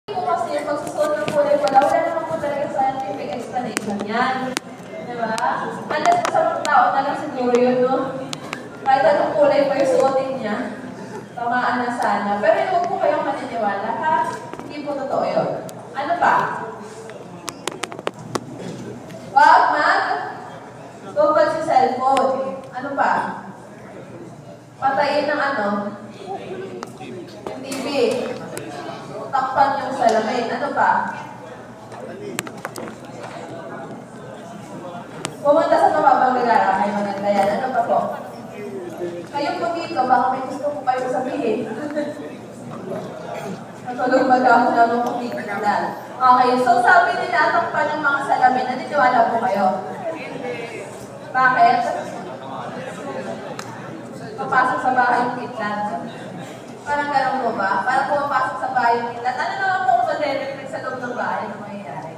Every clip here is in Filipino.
po kasi yung pagsusuot ng kulay pala, wala naman po talaga scientific explanation yan. Diba? Unless po sa mga tao na lang siguro yun, no? Kahit anong kulay pa yung suotin niya, tamaan na sana. Pero huwag po kayong maniniwala, ha? Hindi po totoo yun. Ano pa? Wag mag-google sa cellphone. Ano pa? Patayin ng ano? Yung TV. Takpan yung salamin. Ano pa? Pumunta sa mababang lugar. Ay, maganda yan. Ano pa po? Kayo po dito, baka may gusto po kayo sabihin. Natulog ba daw ako na kumikilal? Okay, so sabi nila, takpan yung mga salamin. Naniniwala po kayo? Bakit? Papasok sa bahay yung kitlan. Parang ganun po ba? Parang pumapasok sa bahay yung kitlan. Ano naman po kung mag-reflect sa loob ng bahay? Ano mangyayari?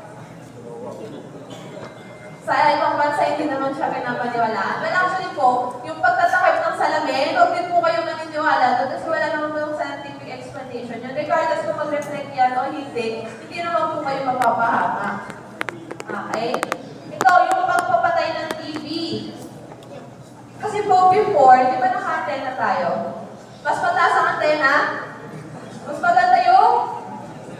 Sa ibang bansa, hindi naman siya pinapaniwalaan. Well, actually po, yung pagtatakip ng salamin, huwag din po kayo maniniwala doon kasi wala naman po yung scientific explanation yun. Regardless kung mag-reflect yan o hindi naman po kayo mapapahama. Okay? Ito, yung pagpapatay ng TV. Kasi po before, di ba naka-antena tayo? Mas mataas ang antena, mas maganda yung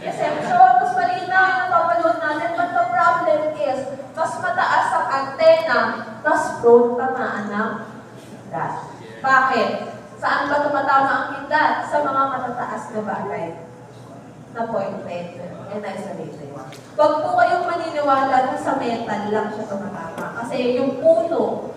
reception, mas malinaw yung napapanood natin. But the problem is, mas mataas ang antena, mas prone tamaan ng kidlat. Bakit? Saan ba tumatama ang kidlat? Sa mga matataas na bagay na pointed and isolated. Huwag po kayong maniniwala na sa metal lang siya tumatama. Kasi yung puno,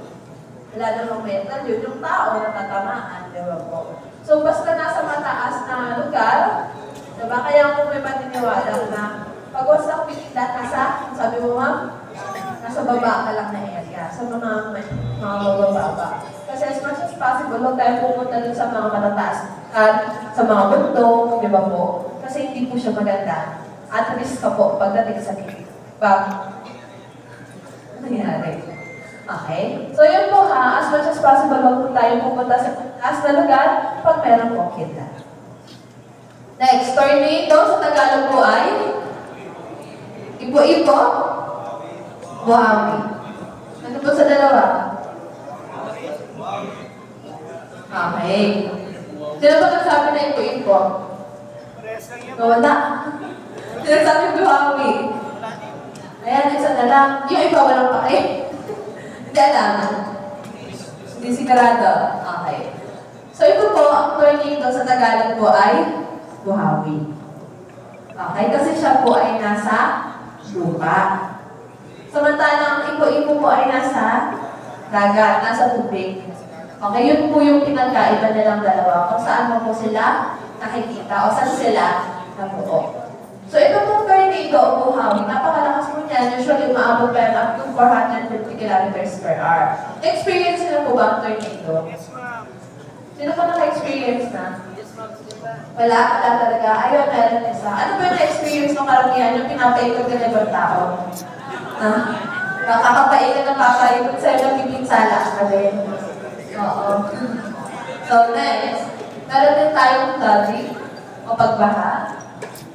wala namang metal, yun yung tao na tatamaan, di ba po? So, basta nasa mataas na lugar, diba? Kaya kung may maniniwala na pag wasak kidlat, nasa, sabi mo ma'am, nasa baba ka lang na area, sa mga mababa. Kasi as much as possible, huwag tayo pumunta dun sa mga matataas at sa mga bundok, di ba po? Kasi hindi po siya maganda. At risk ka po pagdating sa nangyari. Okay? So yun po ha, as much as possible, huwag po tayo pupunta sa taas na lugar pag meron po kidlat. Next, tornado sa Tagalog po ay ipo-ipo, buhawi. Ano po sa dalawa? Okay. Sino ba nagsabi na ipo-ipo? Wala. Sino sabi buhawi? Ayan, isa na lang. Yung iba walang pake. Hindi alam. Hindi sigurado. Okay. So ito po, ang tornado sa Tagalog po ay buhawi. Okay, kasi siya po ay nasa lupa. Samantalang ipo-ipo po ay nasa dagat, nasa tubig. Okay, yun po yung pinagkaiba nilang dalawa. Kung saan mo po sila nakikita o saan sila nabuo. So ito pong tornado o buhawi, napakalakas po niyan. Usually umaabot pa yan up to 450 kilometers per hour. Na-experience nila po ba ang tornado? Yes, ma'am. Sino pa naka-experience na? Yes, ma'am. Wala talaga. Ayun, meron isa. Ano ba yung na-experience ng karamihan? Yung pinapaikot ka na ibang tao? Nakakapaikot ng papaikot sa'yo ng pipinsala. Sabi. Oo. So next, meron din tayong flooding o pagbaha.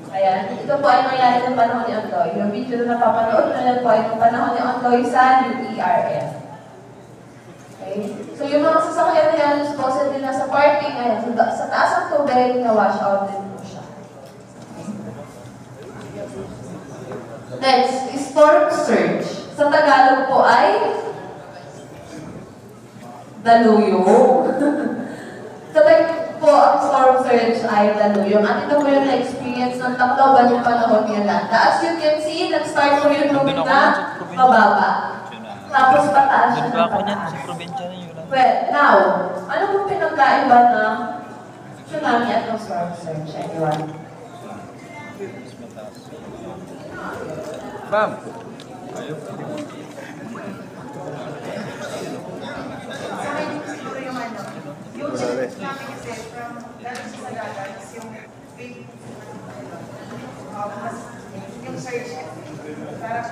Ayan. Ito po ay nangyari ng panahon ni Ondoy. Yung video na napapanood na yan po ay ng panahon ni Ondoy sa UERF. Okay? So yung mga sasakyan na yan, supposedly nasa parking, ayan, sa taas ng tubig, na-wash out din po siya. Next, storm surge. Sa Tagalog po ay daluyong. Sa Tagalog po, ang storm surge ay daluyong. At ito po yung na-experience ng Tacloban yung panahon ni Yolanda. As you can see, nag-start po yung tubig na mababa. Tapos pataas siya ng pataas. Well, now, ano pong pinagkaiba ng tsunami at ng storm surge? Anyone? Ma'am. Yung tsunami kasi from galing sa dagat is yung big mas yung surge parang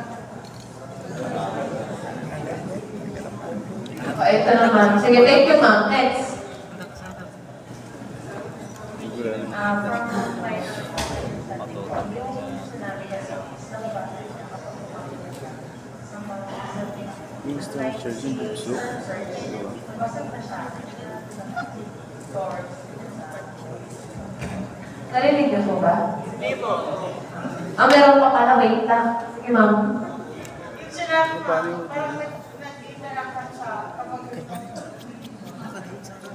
Ito naman. Sige, thank you ma'am. Next. from like yung tsunami kasi is nakabasa siya kapag pumalit sa mga Yung structures yung bukso. basag na siya. Stores. Narinig niyo po ba? Hindi po. Meron pa pala, wait lang. Sige, ma'am. Yung tsunami, parang nag-interact siya kapag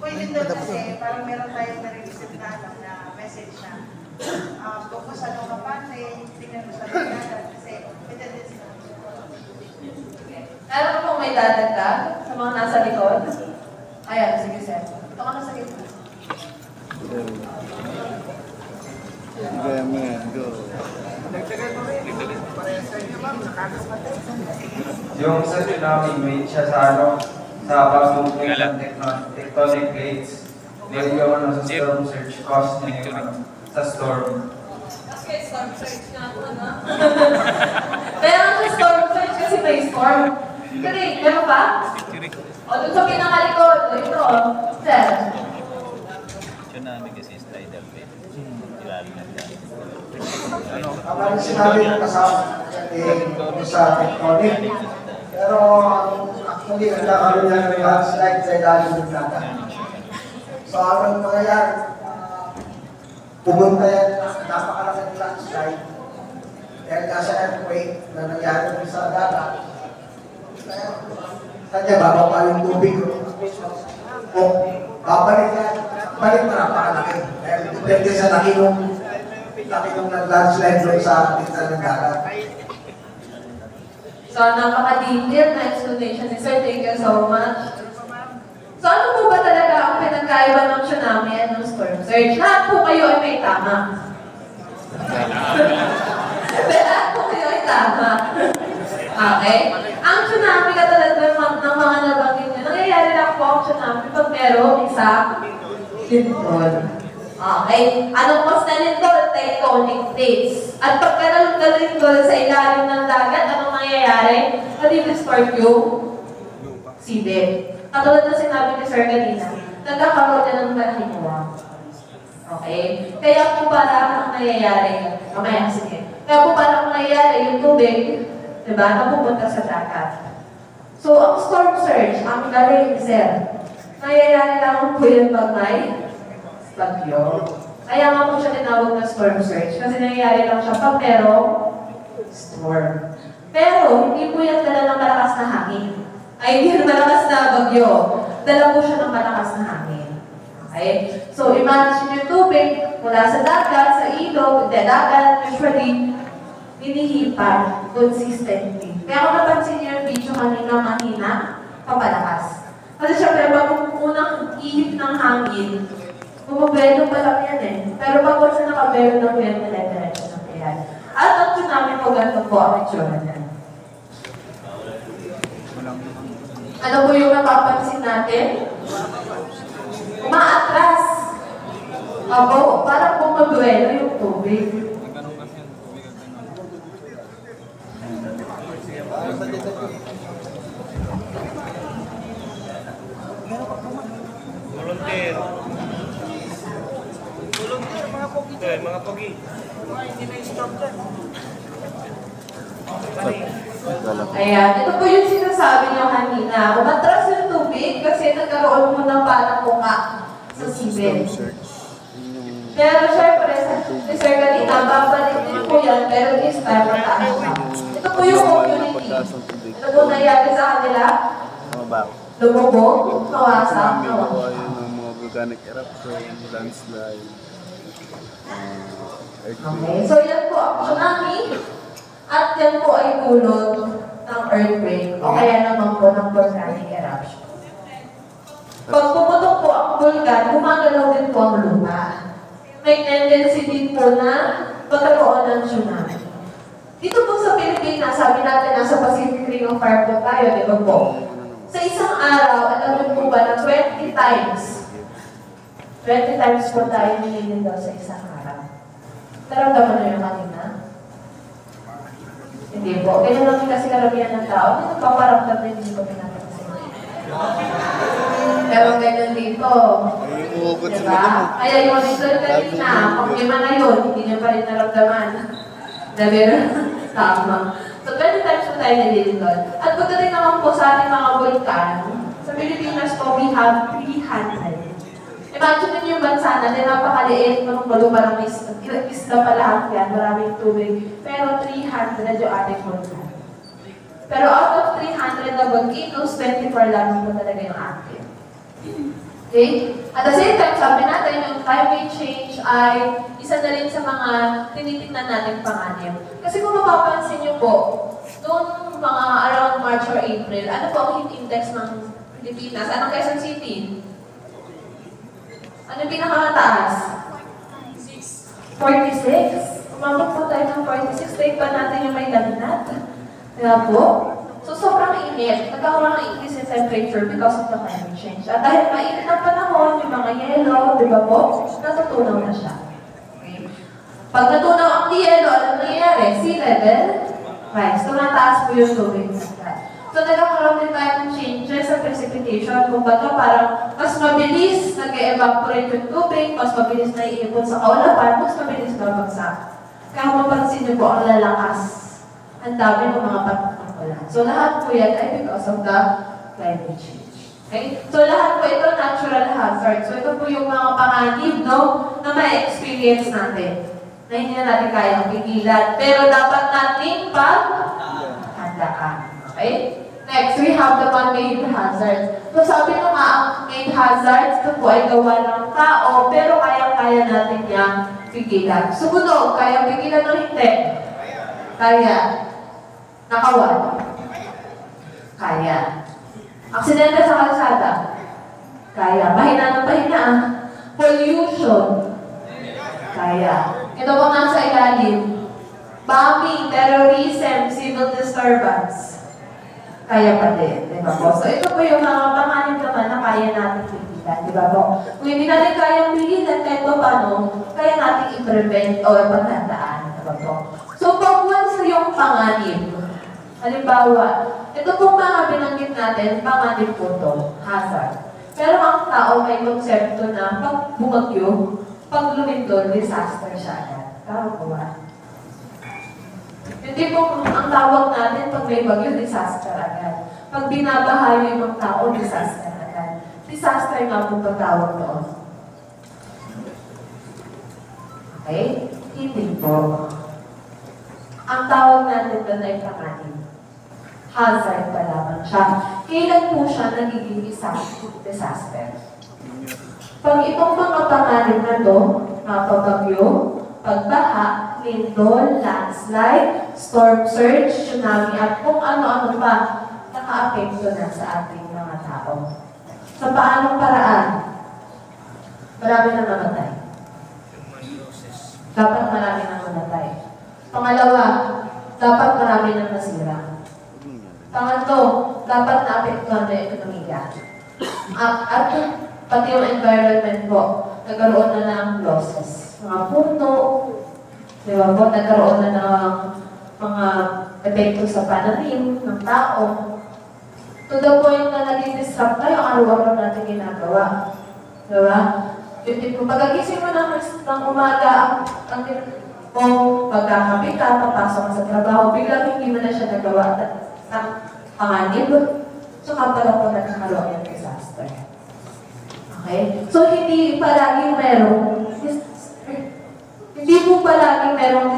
pwede doon kasi parang meron tayong nare-receive na, na message na kung sa nung kapante, tingnan mo sa pagkakas kasi may tendency na Alam mo kung may dadagdag sa mga nasa likod? Ayan, sige, sir. Ito ka na sa gitna. Gaya mo yan, go. Yung sa tsunami, may siya sa ano, sa pag-movement ng tectonic plates. May yung sa storm surge cause niya yung ano, sa storm. Kasi storm surge nga po, no? Pero sa storm surge kasi may storm. Tirik, meron pa? O, dun sa pinakalikod. O, ito, sir. Tsunami kasi is tidal wave. Ilalim na dyan. Kapag sinabi ng kasama sa tectonic, pero actually, ang nakaroon niya ng landslide sa ilalim ng dagat. So, anong mangyayari? Pumunta yan, napakalaking landslide. Dahil nasa earthquake na nangyari sa dagat, kanya bababa yung tubig. O, babalik yan, balik na napakalaki. Dahil depende sa laki ng landslide doon sa pizza ng dagat. So, napaka-detailed na explanation ni Sir. Thank you so much. So, ano po ba talaga ang pinagkaiba ng tsunami at ng storm surge? Lahat po kayo ay may tama. Lahat po kayo ay tama. Okay? Ang tsunami katulad ng mga nabanggit nyo, nangyayari lang po ang tsunami pag merong isang lindol. Okay? Anong cause na lindol? Tectonic plates. At pagka nalindol sa ilalim ng dagat, anong nangyayari? Madi-distort yung seabed. Katulad na sinabi ni Sir kanina, nagkakaroon na ng malahimuwang. Okay? Kaya po parang ang nangyayari, mamaya sige. Kaya po parang ang nangyayari yung tubig, diba, napupunta sa dagat. So, ang storm surge, ang galing ni Sir, nangyayari lang po yun pag may bagyo. Kaya nga po siya tinawag na storm surge kasi nangyayari lang siya pag merong storm. Pero, hindi po yan dala ng malakas na hangin. Ay, hindi yan malakas na bagyo. Dala po siya ng malakas na hangin. Okay? So, imagine yung tubig mula sa dagat, sa ilog, dagat, usually, hinihipan consistently. Kaya kung napansin niyo yung video kanina, mahina, papalakas. Kasi syempre, pag unang ihip ng hangin, bumabelo pa lang yan eh. Pero pag once na nakabelo ng wind, dire-diretso ng yan. At ang tsunami po, ganito po ang itsura niyan. Ano po yung napapansin natin? Umaatras. Abo, parang bumabuelo yung tubig. Volunteer. Volunteer, mga pogi. Mga pogi. Hindi na stop dyan. Ayan, ito po yung sinasabi niyo kanina. Umatras yung tubig kasi nagkaroon mo ng parang muka sa seabed. Pero syempre, si Sir kanina, babalik din po yan, pero this time, mataas na. Ito po yung community. Ito po nangyari sa kanila. Lumubog, kawasak, Yung mga volcanic eruption, landslide, Okay, so yan po ang tsunami. At yan po ay dulot ng earthquake o kaya naman po ng volcanic eruption. Pag pumutok po ang vulkan, gumagalaw din po ang lupa. May tendency din po na magkaroon ng tsunami. Dito po sa Pilipinas, sabi natin nasa Pacific Ring of Fire po tayo, di ba po? Sa isang araw, alam niyo po ba na 20 times po tayo nililindol sa isang araw. Naramdaman niyo yung kanina? Hindi po. Ganyan lang kasi karamihan ng tao. Hindi nagpaparamdam na hindi ko pinapansin. Pero ganyan dito. Ay, umuugot sa Diba? Kaya yung lindol kanina, pag lima na yun, hindi niyo pa rin naramdaman. Pero, tama. So, 20 times po tayo nalilindol. At pagdating naman po sa ating mga vulkan, sa Pilipinas po, we have 300. Imagine niyo yung bansa natin, napakaliit, manong parang may isla pa lahat yan, maraming tubig. Pero 300 yung ating vulkan. Pero out of 300 na volcanoes, 24 lang po talaga yung atin. Okay? At the same time, sabi natin, yung climate change ay isa na rin sa mga tinitingnan natin panganib. Kasi kung mapapansin niyo po, noong mga around March or April, ano po ang heat index ng Pilipinas? Anong Quezon City? Ano yung pinakamataas? 46. Umabot po tayo ng 46. Take pa natin yung may lagnat. Kaya po? So, sobrang init. Nagkakaroon ng increase in temperature because of the climate change. At dahil mainit ang panahon, yung mga yelo, di ba po? Natutunaw na siya. Okay? Pag natunaw ang yelo, ano nangyayari? Sea level rise. Tumataas po yung tubig sa sky. So, nagkakaroon din tayo ng changes sa precipitation. Kumbaga, parang mas mabilis nag-evaporate yung tubig, mas mabilis na iipon sa kaulapan, mas mabilis babagsak. Kaya mapansin niyo po ang lalakas. Ang dami ng mga pagkakakulan. So, lahat po yan ay because of the climate change. Okay? So, lahat po ito natural hazard. So, ito po yung mga panganib, no, na ma-experience natin. Na hindi na natin kayang pigilan. Pero dapat natin paghandaan. Okay? Next, we have the man-made hazards. So, sabi ko nga, ang made hazards, ito po ay gawa ng tao, pero kaya-kaya natin yung pigilan. Sumunod, kaya pigilan o hindi? Kaya. Nakawan? Kaya. Aksidente sa kalsada? Kaya. Bahina ng bahina. Pollution? Kaya. Ito po nasa ilalim. Bombing, terrorism, civil disturbance? Kaya pa din. Diba po? So ito po yung mga panganib naman na kaya natin pigilan. Diba po? Kung hindi natin kayang pigilan, kahit pa paano, kaya natin i-prevent o ipaghandaan. Diba po? So pag once yung panganib, halimbawa, ito pong mga binanggit natin, panganib po ito, hazard. Pero ang tao may konsepto na pag bumagyo, pag lumindol, disaster siya agad. Tama po ba? Hindi po ang tawag natin pag may bagyo, disaster agad. Pag binabaha yung ibang tao, disaster agad. Disaster nga po patawag doon. Okay? Hindi po. Ang tawag natin doon ay panganib. Hazard pa lamang siya. Kailan po siya nagiging disaster? Pag itong mga panganib na ito, mapabagyo, pagbaha, lindol, landslide, storm surge, tsunami, at kung ano-ano pa, naka-apekto na sa ating mga tao. Sa paanong paraan? Marami na mamatay. Dapat marami na mamatay. Pangalawa, dapat marami na nasira. Pangatlo, dapat naapektuhan na yung ekonomiya. At pati yung environment po, nagkaroon na ng losses. Mga puno, di ba po, nagkaroon na ng mga epekto sa pananim ng tao. To the point na naging disrupt na yung araw-araw natin ginagawa. Di ba? Yung pagkagising mo ng umaga, ang pagkakapi ka, papasok ka sa trabaho, biglang hindi mo na siya nagawa ng panganib. So, kapala po nagkakaroon ng disaster. Okay? So, hindi palaging merong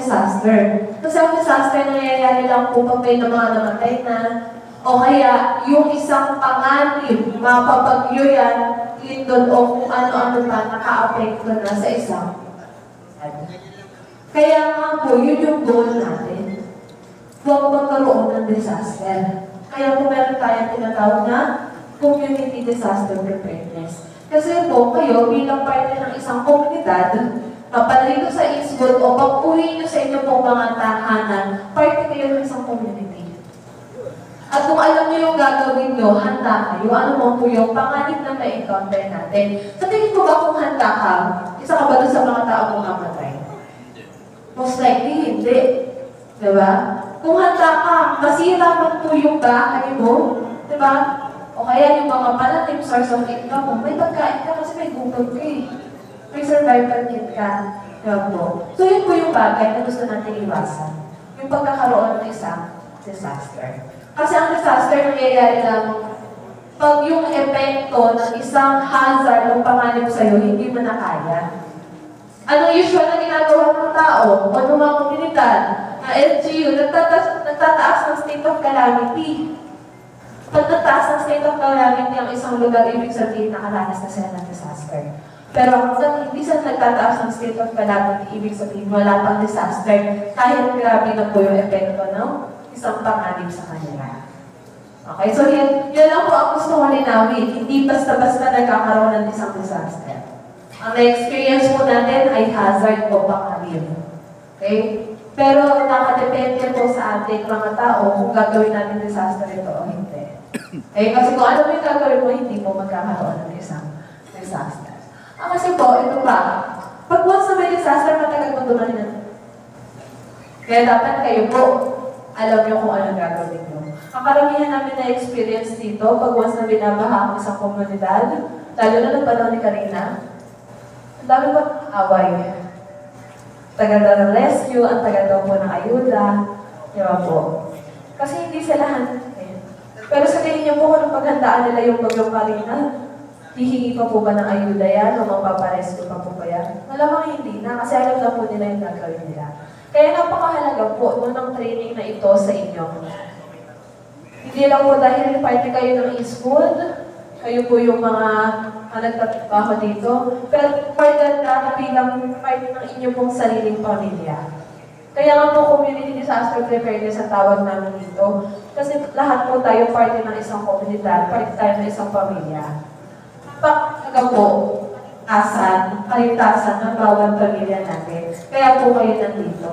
disaster. Kasi ang disaster nangyayari lang po pag may mga namatay na, o kaya yung isang panganib, mapapagyo yan, lindol o kung ano-ano pa, naka-apekto na sa isang. Kaya nga po, yun yung goal natin. Huwag magkaroon ng disaster. Kaya po meron tayong tinatawag na community disaster preparedness. Kasi po, kayo bilang parte ng isang komunidad, kapalito sa Eastwood o pag-uwi nyo sa inyong pong mga tahanan, parte kayo ng isang community. At kung alam nyo yung gagawin nyo, handa kayo, ano mo po yung panganib na ma-encounter natin. Sa tingin mo ba kung handa ka, isa ka ba doon sa mga tao kung mamatay? Most likely, hindi. Diba? Kung handa ka, masira man po yung bahay mo, diba? O kaya yung mga pananim, source of income mo, may pagkain ka kasi may gutom ka eh. May survival kit ka. Yan po. So yun po yung bagay na gusto natin iwasan. Yung pagkakaroon ng isang disaster. Kasi ang disaster nangyayari lang pag yung epekto ng isang hazard o panganib sa'yo, hindi mo na kaya. Anong usual na ginagawa ng tao o ng mga komunidad na LGU, nagtataas ng state of calamity. Pag nagtaas ng state of calamity ang isang lugar, ibig sabihin nakaranas na sila ng disaster. Pero hanggang hindi sila nagtataas ng state of calamity, ibig sabihin wala pang disaster kahit grabe na po yung epekto ng isang panganib sa kanila. Okay, so yan lang po ang gusto ko linawin. Hindi basta-basta nagkakaroon ng isang disaster. Ang na-experience po natin ay hazard o panganib. Okay? Pero nakadepende po sa ating mga tao kung gagawin natin disaster ito o hindi. Okay? Kasi kung ano yung gagawin mo, hindi mo magkakaroon ng isang disaster. Kasi po, ito pa. Pag once na may disaster, matagal mo dumanin na. Kaya dapat kayo po, alam nyo kung anong gagawin nyo. Ang karamihan namin na experience dito, pag once na binabaha ang isang komunidad, lalo na ng panahon ni Karina, ang dami po away. Tagal daw ng rescue, ang tagal daw po ng ayuda. Diba po? Kasi hindi sila handin. Pero sa tingin niyo po kung nung paghandaan nila yung bagyong Karina, hihingi pa po ba ng ayuda yan o mapaparescue pa po ba yan? Malamang hindi na kasi alam na po nila yung gagawin nila. Kaya napakahalaga po ng training na ito sa inyo. Hindi lang po dahil party kayo ng e-school, kayo po yung mga nagtatrabaho dito, pero part na bilang part ng inyong pong sariling pamilya. Kaya nga po community disaster preparedness ang tawag namin dito. Kasi lahat po tayo parte ng isang komunidad, parte tayo ng isang pamilya. Pagkaga po, kaligtasan ng bawat pamilya natin. Kaya po kayo nandito.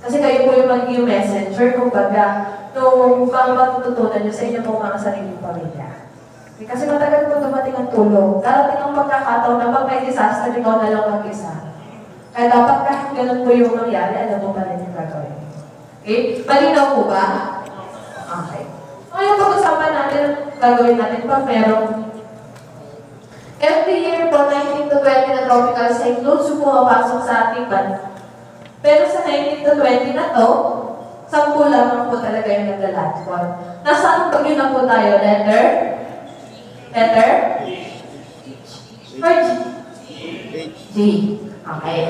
Kasi kayo po yung magiging messenger, kumbaga, nung mga matututunan nyo sa inyo pong mga sariling pamilya. Kasi matagal po dumating ang tulong. Darating ang pagkakataon na pag may disaster, ikaw na lang mag-isa. Kaya dapat kahit ganun po yung nangyari, alam mo pa rin yung gagawin. Okay? Malinaw po ba? Okay. Ngayon pag-usapan natin, gagawin natin pag merong every year po, 19 to 20 na tropical cyclones yung pumapasok sa ating bansa. Pero sa 19 to 20 na to, 10 lamang po talaga yung naglalandfall. Nasaan pag yun na po tayo? Letter? Letter? Or G? G. Okay.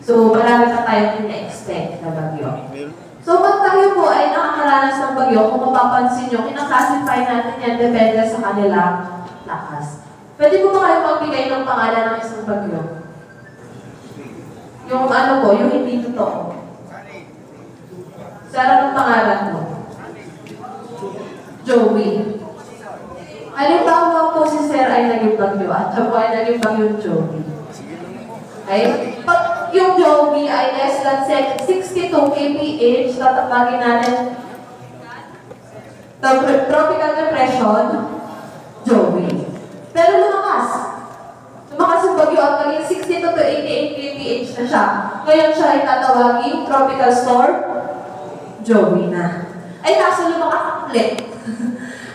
So, marami pa tayo in-expect na bagyo. So, pag tayo po ay nakakaranas ng bagyo, kung mapapansin nyo, kinaklasify natin yan depende sa kanilang lakas. Pwede po ba kayo magbigay ng pangalan ng isang bagyo? Yung ano po, yung hindi totoo. Sara ng pangalan mo? Joey. Halimbawa po si Sir ay naging bagyo at ako ay naging bagyo Joey. Okay? Pag yung Joey ay less than 62 kph, tatapagin natin tropical depression, Joey. Pero lumakas. Lumakas yung bagyo at naging 62 to 88 kph na siya. Ngayon siya ay tatawagin tropical storm, Joey na. Ay, kaso lumakas ang ulit.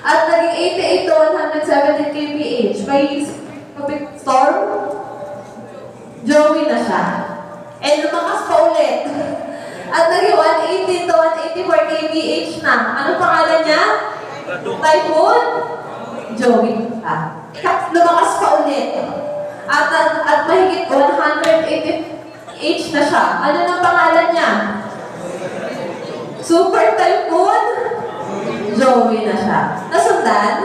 At naging 88 to 170 kph. May tropical storm, Joey na siya. And lumakas pa ulit. At naging 180 to 184 kph na. Anong pangalan niya? Typhoon? Joey pa. Lumakas pa ulit. At mahigit 180H na siya. Ano nang pangalan niya? Super Typhoon? Joey na siya. Nasundan?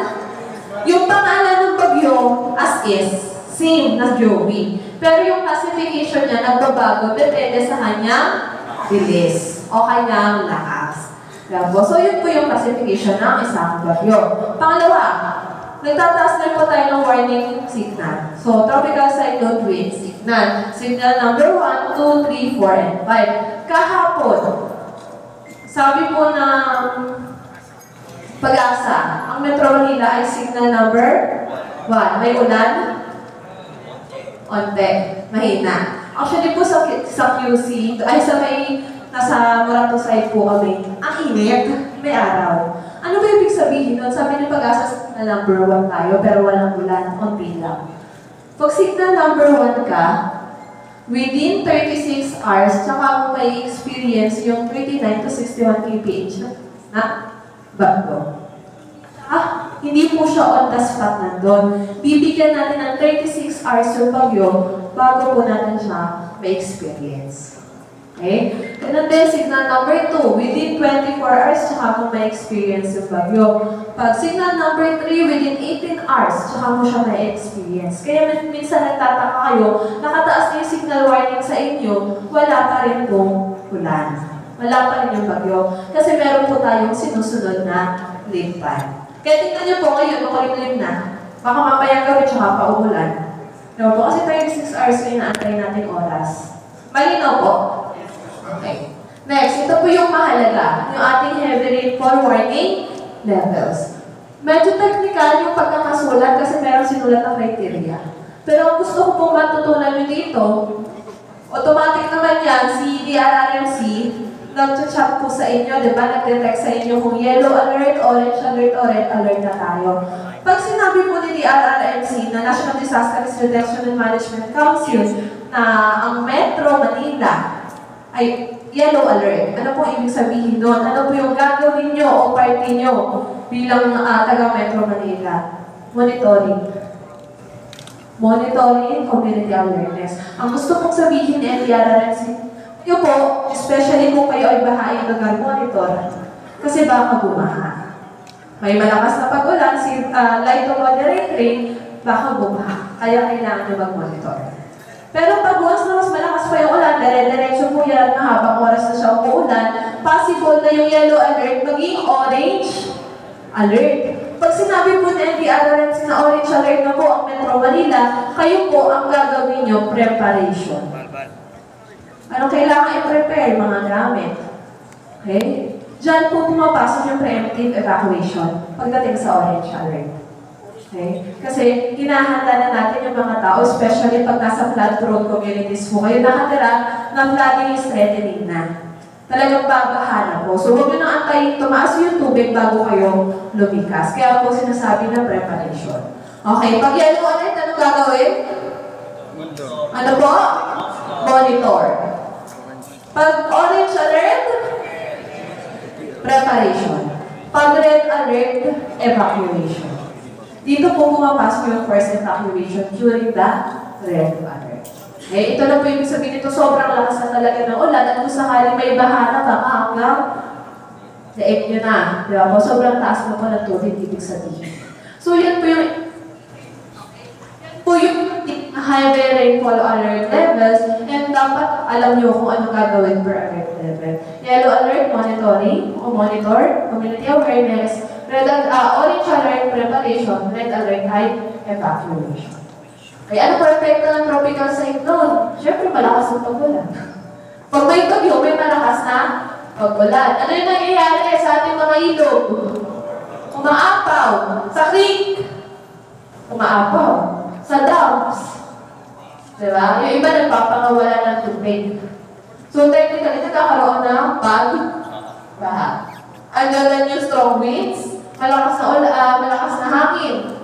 Yung pangalan ng bagyo as is, same na Joey. Pero yung classification niya nagbabago depende sa kanyang bilis o kanyang lakas. So yun po yung classification ng isang bagyo. Pangalawa, nagtataas na po tayo ng warning signal. So, tropical cyclone wind signal. Signal number 1, 2, 3, 4, and 5. Kahapon, sabi po ng Pag-asa, ang Metro Manila ay signal number 1. May ulan? Onte. Mahina. Actually po sa QC, ay sa nasa Morato side po kami, ang init, may araw. Ano ba ibig sabihin nun? Sabi ng Pag-asa, signal number 1 tayo, pero walang ulan, onti lang. Pag signal number 1 ka, within 36 hours, tsaka mo may experience yung 39 to 61 kph na bagyo. Hindi po siya on the spot nandun. Bibigyan natin ng 36 hours yung bagyo bago po natin siya may experience. Okay? Ganun din, signal number 2, within 24 hours, tsaka mo may experience yung bagyo. Pag signal number 3, within 18 hours, tsaka mo siya may experience. Kaya minsan nagtataka kayo, nakataas na yung signal warning sa inyo, wala pa rin pong ulan. Wala pa rin yung bagyo. Kasi meron po tayong sinusunod na lead time. Kaya tingnan niyo po ngayon, makulimlim na. Baka mamayang gabi, tsaka pa-umulan. Diba po? Kasi 36 hours yung naantay natin oras. Malinaw po? Okay. Next, ito po yung mahalaga, yung ating heavy rainfall warning levels. Medyo technical yung pagkakasulat kasi meron sinulat na criteria. Pero ang gusto ko pong matutunan nyo dito, automatic naman yan, si DRRMC, nag-chat po sa inyo, di ba? Nag-detect sa inyo kung yellow alert, orange alert, o red alert na tayo. Pag sinabi po ni DRRMC na National Disaster Risk Reduction and Management Council na ang Metro Manila ay yellow alert. Ano po ibig sabihin doon? Ano po yung gagawin nyo o party nyo bilang taga Metro Manila? Monitoring. Monitoring, community awareness. Ang gusto kong sabihin ni NDRRMC, yun po, especially kung kayo ay bahaing lugar, monitor. Kasi baka bumaha. May malakas na pag-ulan, light to moderate rain, baka bumaha. Kaya kailangan nyo mag-monitor. Pero pag once na mas malakas pa yung ulan, dire-diretso po yan, mahabang oras na siya umuulan, possible na yung yellow alert maging orange alert. Pag sinabi po na NDRRMC na orange alert na po ang Metro Manila, kayo po ang gagawin nyo, preparation. Anong kailangan i-prepare? Mga gamit. Okay? Diyan po pumapasok yung preemptive evacuation pagdating sa orange alert. Okay? Kasi hinahanda na natin yung mga tao, especially pag nasa flood-prone communities po kayo nakatira na flooding is threatening na. Talagang babaha na po. So huwag nyo nang antayin tumaas yung tubig bago kayo lumikas. Kaya po sinasabi na preparation. Okay, pag yellow alert, ano gagawin? Ano po? Monitor. Pag orange alert, preparation. Pag red alert, evacuation. Dito po pumapasok yung first evacuation during the red alert. Okay, ito na po yung sabihin nito, sobrang lakas na talaga ng ulan at kung sakali may baha na baka hanggang daig nyo na. Di ba po? Sobrang taas na po ng tubig, ibig sabihin. So yan po yung high rainfall alert levels and dapat alam nyo kung ano gagawin per alert level. Yellow alert, monitoring, o monitor, community awareness, orange alert, preparation, red alert, high evacuation. Okay, ano perfecto ng tropical cyclone? Siyempre, malakas ang pag-ulan. Pag may tugyo, may malakas na pag-ulan. Ano yung nangyayari sa ating mga ilog? Umaapaw. Sa creek, umaapaw. Sa dams. Diba? Yung iba nagpapangawala ng tubig. So, technically, nagkakaroon ng pag-baha. Andiyan yung strong winds, malakas na hangin.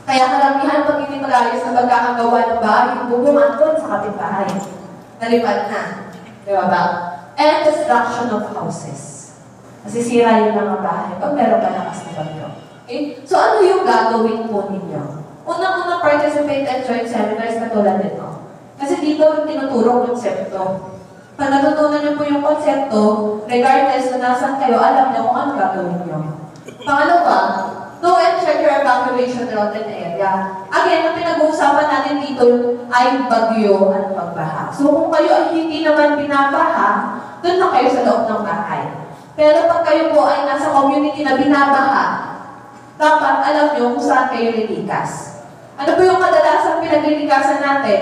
Kaya karamihan pag hindi mag-ayos na pagkakagawa ng bahay, yung bubungan doon sa kapitbahay. Nalipad na. Diba ba? And destruction of houses. Masisira yung mga bahay pag meron malakas na bagyo. Okay? So ano yung gagawin po ninyo? Unang-unang participate and join seminars na tulad nito. Kasi dito tinuturo konsepto. Pag natutunan niyo po yung konsepto, regardless na nasan kayo, alam niyo kung ano gagawin niyo. Pangalawa, know and check your evacuation route and area. Again, ang pinag-uusapan natin dito ay bagyo at pagbaha. So kung kayo ay hindi naman binabaha, doon na kayo sa loob ng bahay. Pero pag kayo po ay nasa community na binabaha, dapat alam niyo kung saan kayo lilikas. Ano po yung kadalasang pinaglilikasan natin?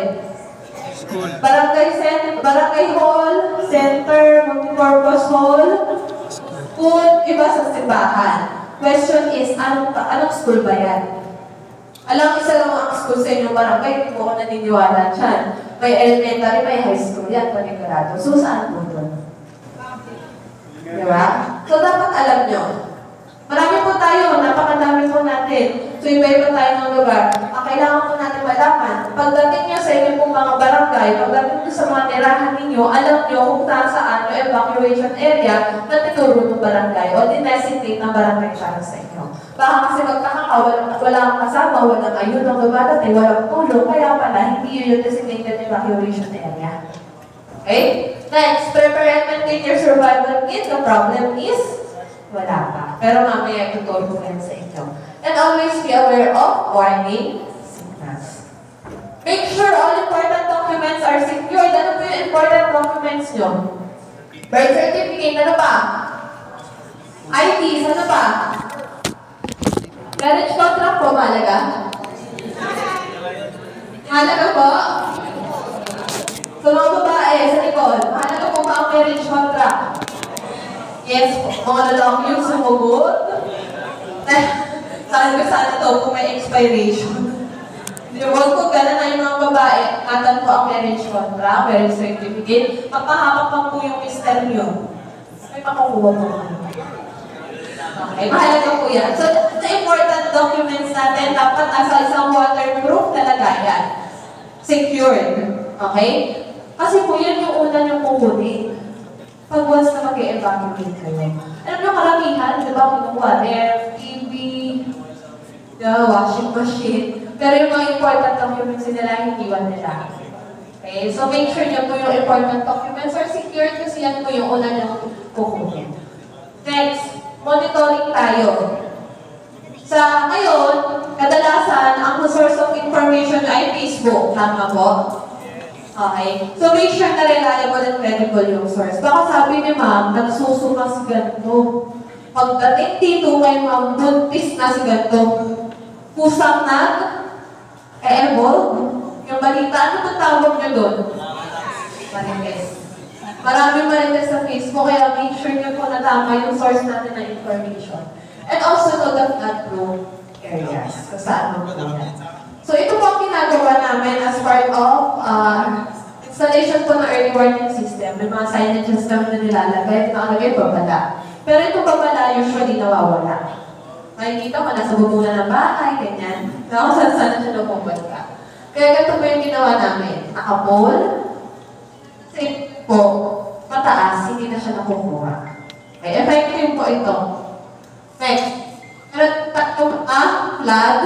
Barangay hall, center, multipurpose hall, school, iba sa simbahan. Question is, anong school ba yan? Alam, isa lang ang school sa inyong barangay, hindi po ako naniniwala dyan. May elementary, may high school yan, panigurado. So, saan po doon? Diba? So, dapat alam nyo. Marami po tayo, napakadami po natin. So, iba-iba tayo ng lugar. Ang kailangan po natin malaman. Pagdating niyo sa inyong pong mga barangay, pagdating niyo sa mga tirahan ninyo, alam niyo kung saan yung evacuation area na tinuro ng barangay o dinesignate ng barangay para sa inyo. Baka kasi magkakaka, wala kang kasama, walang ayun, dumadating, walang tulong, kaya pala hindi yun yung designated evacuation area. Okay? Next, prepare and maintain your survival kit. The problem is, wala pa. Pero mamaya tuturo ko yan sa inyo. And always be aware of warning signals. Make sure all important documents are secured. Ano po yung important documents nyo? Birth certificate, ano pa? IDs, ano pa? Marriage contract po, mahalaga? Mahalaga po? Sa mga babae, sa likod, mahalaga po ba ang marriage contract? Yes po. Mga lalaki yung sumugot. Sabi ko sana ito kung may expiration. Huwag ko gana na yung mga babae. Atan po ang marriage contract, marriage certificate. Magpahakap pa po yung mister nyo. May makukuha po kayo. Okay, mahalaga po yan. So, the important documents natin, dapat nasa isang waterproof na lagayan. Secured. Okay? Kasi po yun yung una nyo kukunin. Pag once na mag-evacuate kayo. Alam nyo, karamihan, di ba, kinukuha, air, TV, washing machine. Pero yung mga important documents nila, hindi ba nila. Okay? So, make sure nyo po yung important documents are secured kasi yan po yung una nyo kukunin. Next, monitoring tayo. Sa ngayon, kadalasan, ang source of information ay Facebook. Tama po? Okay. So, make sure na reliable and credible yung source. Baka sabi ni ma'am, nagsusuma si ganito. Pagdating dito kay ma'am, buntis na si ganito. Kusang nag-evolve. Yung balita, ano ba tawag nyo doon? Marites. Maraming marites sa Facebook, kaya make sure nyo po na tama yung source natin ng information. And also know the flood-prone areas. Kung saan mo po yan. So, ito po ang ginagawa namin as part of installation po ng early warning system. May mga signages kami na nilalagay, nakalagay babala. Pero itong babala usually nawawala. Makikita mo, nasa bubunan ng bahay, ganyan. Na kung saan siya napupunta. Kaya ganito po yung ginawa namin. Nakapol, safe po, mataas, hindi na siya nakukuha. Okay, effective po ito. Next, meron tatlong flood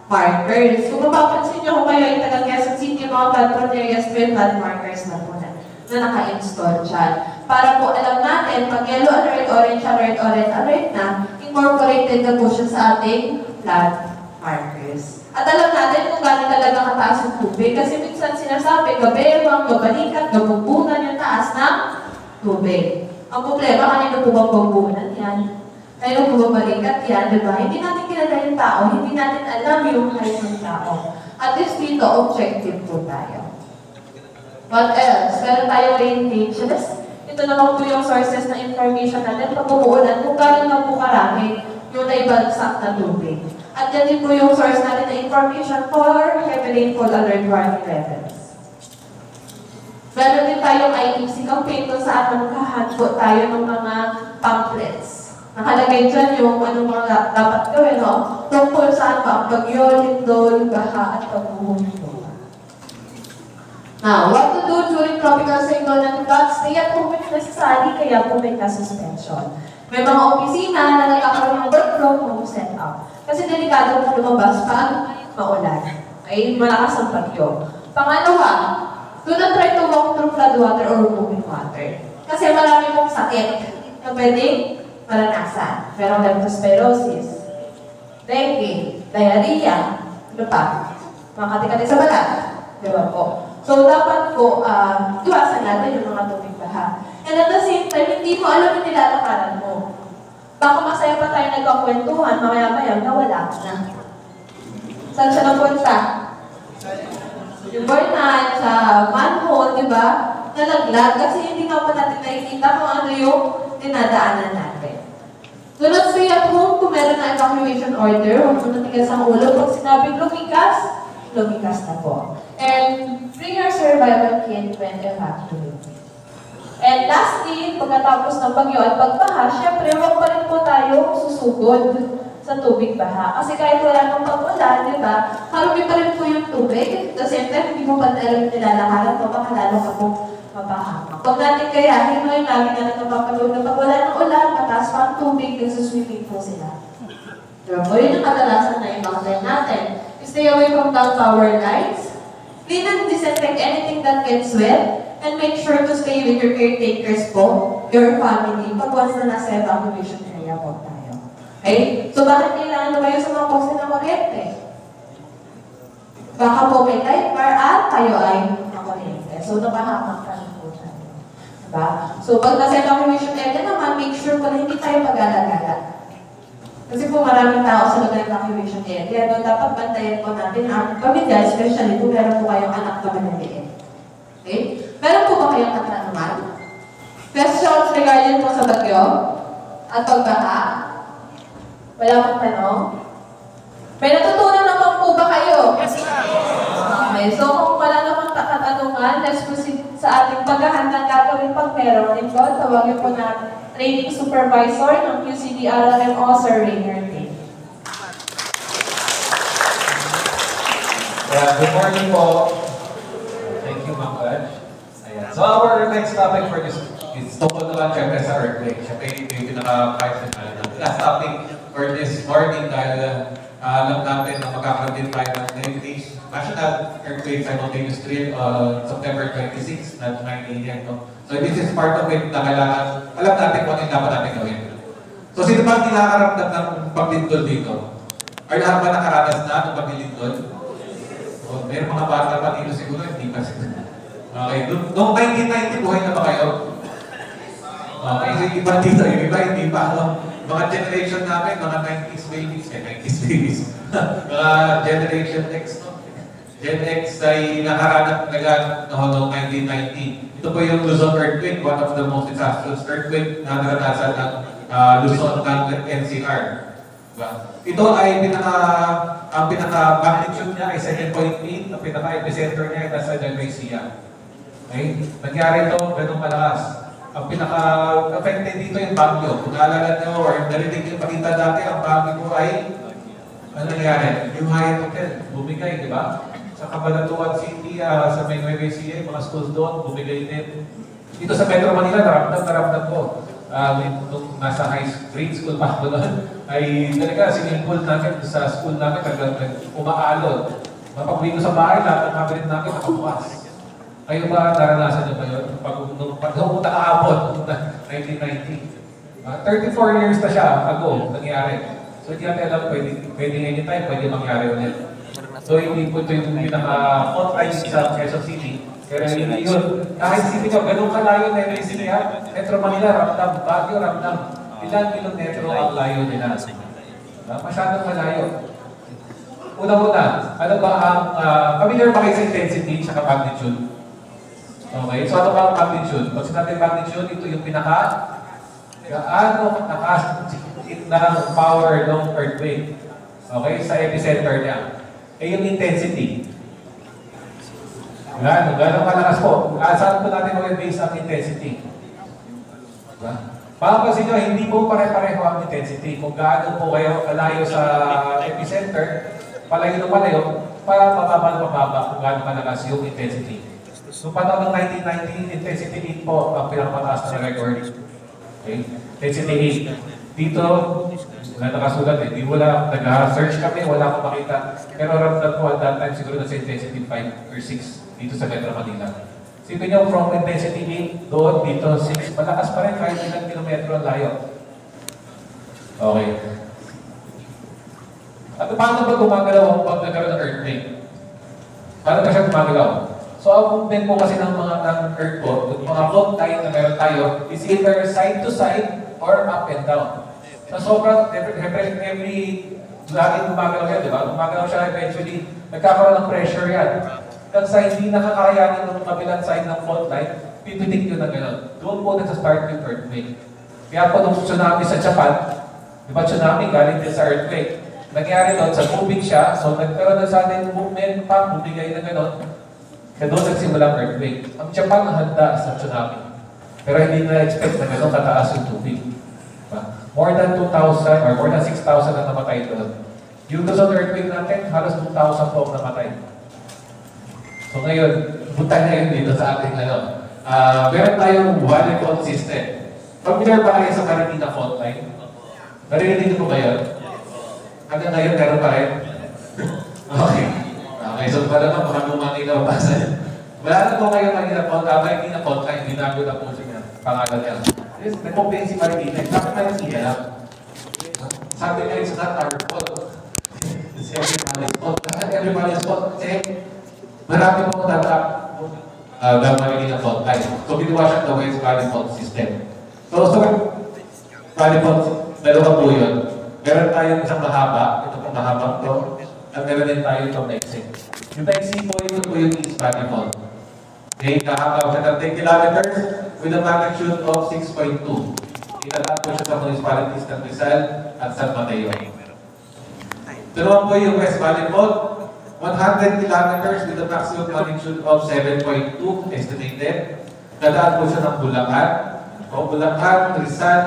markers. Kung mapapansin nyo kung kayo ay taga Quezon City, mga flood areas, may flood markers na po na naka-install dyan. Para po alam natin, pag yellow alert, orange alert na, incorporated na po siya sa ating flood markers. At alam natin kung gano'n talaga kataas yung tubig. Kasi minsan sinasabi, gabewang, gabalikat, gabumbunan yung taas ng tubig. Ang problema, kanino po bang bumbunan yan? Kaya kung bumalikat yan, di ba? Hindi natin kilala yung tao, hindi natin alam yung height ng tao. At least dito, objective po tayo. What else? Meron tayong rain gauges. Ito naman po yung sources ng information natin pag umuulan, kung gano'n na po karami yung naibalsak na tubig. At yan din po yung source natin ng information for heavy rainfall alert warning levels. Meron din tayong IEC campaign kung saan maghahandpo tayo ng mga pamphlets. Nakalagay dyan yung anong mga dapat gawin, no? Tungkol saan ba ang bagyo, lindol, baha, at pagbuhong. Now, what to do during tropical cyclone and floods? Stay at home if necessary, kaya po may suspension. May mga opisina na nagkakaroon ng work from home set up. Kasi delikado po lumabas pag maulan. Ay, malakas ang bagyo. Pangalawa, do not try to walk through flood water or moving water. Kasi marami pong sakit na pwedeng maranasan. Merong leptospirosis, dengue, diarrhea, ano pa? Makati-kati sa balat. Diba po? So, dapat po, iwasan natin yung mga tubig baha. And at the same time, hindi mo alam yung nilalakaran mo. Baka masaya pa tayo nagkakwentuhan, mamaya-maya, nawala ka na. Saan siya napunta? Yung burnan, sa manhole, di ba? Nalaglag, kasi hindi nga pa natin nakikita kung ano yung dinadaanan natin. Do not stay at home kung meron na evacuation order. Huwag mo natigas ang ulo. Pag sinabing lumikas na po. And bring your survival kit when evacuating. And lastly, pagkatapos ng bagyo at pagbaha, syempre, huwag pa rin po tayo susugod. sa tubig baha. Kasi kahit wala nang pag-ulan, di ba, marumi pa rin po yung tubig. At the same time, hindi mo pa alam nilalakaran mo, baka lalo ka pong mapahamak. Huwag natin kayahin mo yung lagi na napapanood na pag wala ng ulan, mataas pa ang tubig, nagsuswimming po sila. Diba po, yun ang kadalasan na yung outline natin. Stay away from down power lines. Clean and disinfect anything that gets wet. And make sure to stay with your caretakers po, your family, pag once na nasa evacuation area po tayo. Okay? So bakit kailangan lumayo sa mga poste ng kuryente? Baka po may light bar at tayo ay makuryente. So napahamak ka rin po tayo. Diba? So pag nasa evacuation area naman, make sure po na hindi tayo pag-alagala. Kasi po maraming tao sa lugar ng evacuation area, doon dapat bantayan po natin ang pamilya, especially kung meron po kayong anak na maliliit. Okay? Meron po ba kayong katanungan? Questions regarding po sa bagyo at pagbaha? Wala pong tanong? May natutunan naman po ba kayo? Yes, okay, so kung wala namang katanungan, let's proceed sa ating paghahandang gagawin pag meron. Ito, tawagin po natin Training Supervisor ng QCD RMO, Sir Rainier Day. Good morning po. Thank you, Ma'am Kaj. So our next topic for this is tungkol naman syempre sa earthquake. Syempre yung pinaka-5 na last topic for this morning dahil alam natin na magkakaroon din tayo ng National Earthquake Simultaneous Drill on September 26 at 9 a.m. No? So this is part of it na kailangan, alam natin kung ano yung dapat natin gawin. So sino ba nakakaramdam ng paglindol dito? Or lahat ba nakaranas na ng paglindol? O, meron mga bata pa dito siguro, hindi pa siguro. Okay, noong 1990, buhay na ba kayo? Okay, so yung iba dito, yung iba hindi pa. No? Mga generation namin, mga 90s babies, 90s babies. Mga Generation X, no? Gen X ay nakaranas noong 1990. Ito po yung Luzon earthquake, one of the most disastrous earthquake na naranasan ng Luzon ng NCR. Diba? Ito ay ang pinaka-magnitude niya ay 7.8, ang pinaka-epicenter niya ay nasa Nueva. Okay? Nangyari ito, ganun malakas. Ang pinaka-affected dito yung Baguio. Kung naalala nyo or narinig yung pakita dati, ang Baguio ay ano nangyari? Yung Hyatt Hotel, bumigay, di ba? Sa Cabanatuan City, sa may Nueva Ecija, mga schools doon, bumigay din. Dito sa Metro Manila, naramdam ko. Nung nasa grade school pa ako doon, ay talaga swimming pool namin sa school namin, umaalon. Mapag-uwi ko sa bahay, lahat ng cabinet namin nakabukas. Kayo ba naranasan nyo ba yun? Pag pumunta kahapon, 1990. 34 years na siya ago, nangyari. So hindi natin alam, pwede anytime, pwede mangyari ulit. So hindi po ito yung pinaka-hotline sa Quezon City. Pero hindi yun. Kahit city ka, ganun kalayo na yung city ha. Metro Manila, ramdam, Baguio, ramdam. Ilan kilometro ang layo nila. Masyadong malayo. Una-una, ano ba ang, familiar ba kayo sa intensity at magnitude? Okay, so ano ba ang magnitude? Pag sinabi magnitude, ito yung gaano katakas ng power ng earthquake. Okay, sa epicenter niya. Eh yung intensity. Gano'ng kalakas po. Saan po natin mag-base ang intensity? Papansin nyo, hindi po pare-pareho ang intensity. Kung gaano po kayo kalayo sa epicenter, palayo na palayo, para mababa kung gaano kalakas yung intensity. So, panahon ng 1990, intensity 8 po ang pinakamataas na record. Okay? Intensity 8. Dito, wala nakasulat eh. Wala, nag-search kami, wala akong makita. Pero ramdam ko at that time siguro na sa intensity 5 or 6 dito sa Metro Manila. Sipin nyo, from intensity 8 doon, dito 6, malakas pa rin kahit ilang kilometro ang layo. Okay. At paano ba gumagalaw pag nagkaroon ng earthquake? Paano ba siya gumagalaw? So, ang movement po kasi ng mga earth po, mga fault line na meron tayo, is either side to side or up and down. So, sobrang, every laging gumagalaw yan, di ba? Gumagalaw siya eventually, nagkakaroon ng pressure yan. Hanggang sa hindi nakakayanin ng kabilang side ng fault line, pipitik yun na gano'n. Doon po nagsa-start yung earthquake. Kaya po nung tsunami sa Japan, di ba tsunami galing din sa earthquake? Nangyari doon, sa moving siya, so nagkaroon na sa atin movement pa, bumigay na gano'n. Kaya doon nagsimula ang earthquake. Ang Japan handa sa tsunami. Pero hindi na-expect na gano'n kataas yung tubig. More than 2,000 or more than 6,000 na namatay doon. Yung Luzon earthquake natin, halos 2,000 po ang namatay. So ngayon, punta na yun dito sa ating meron tayong valley fault system. Familiar ba kayo sa Marikina fault line? Narinig ko ba yun? Hanggang ngayon, meron pa rin? Okay. Okay, so para naman, mga lumang inabasa. Wala na po ngayon Marikina fault line, binago na po siya pangalan niya. Yes, nag-complain si Marikina. Bakit Marikina lang? Sabi niya, it's not our fault. It's everybody's fault. Bakit everybody's fault? Kasi marami pong tatak ng Marikina fault line. So, binuwa siya the West Valley fault system. So, Valley fault, dalawa po yun. Meron tayong isang mahaba, ito pong mahabang to, at meron din tayo itong naiksi. Yung naiksi po, ito po yung East Valley fault. Okay, kahaba siya ng 10 kilometers with a magnitude of 6.2. Inalaat po siya sa municipalities ng Rizal at San Mateo. Dalawa po yung West Valley fault, 100 kilometers with a maximum magnitude of 7.2 estimated. Dadaan po siya ng Bulacan, Rizal,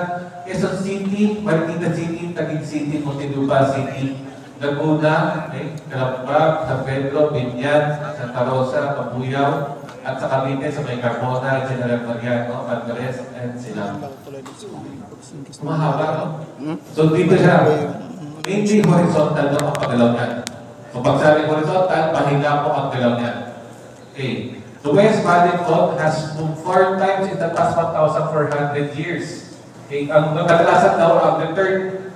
Quezon City, Marikina City, Taguig City, Muntinlupa City, Laguna, Calamba, San Pedro, Binyan, Santa Rosa, Cabuyao, at sa Cavite, sa may Carmona, General Mariano, Alvarez, and Silang. Mahaba, no? So dito siya, mainly horizontal no, ang paggalaw niya. So pag sabi horizontal, pahinga po ang galaw niya. Okay. The West Valley fault has moved 4 times in the past 1,400 years. Okay. Ang kadalasan daw, ang the third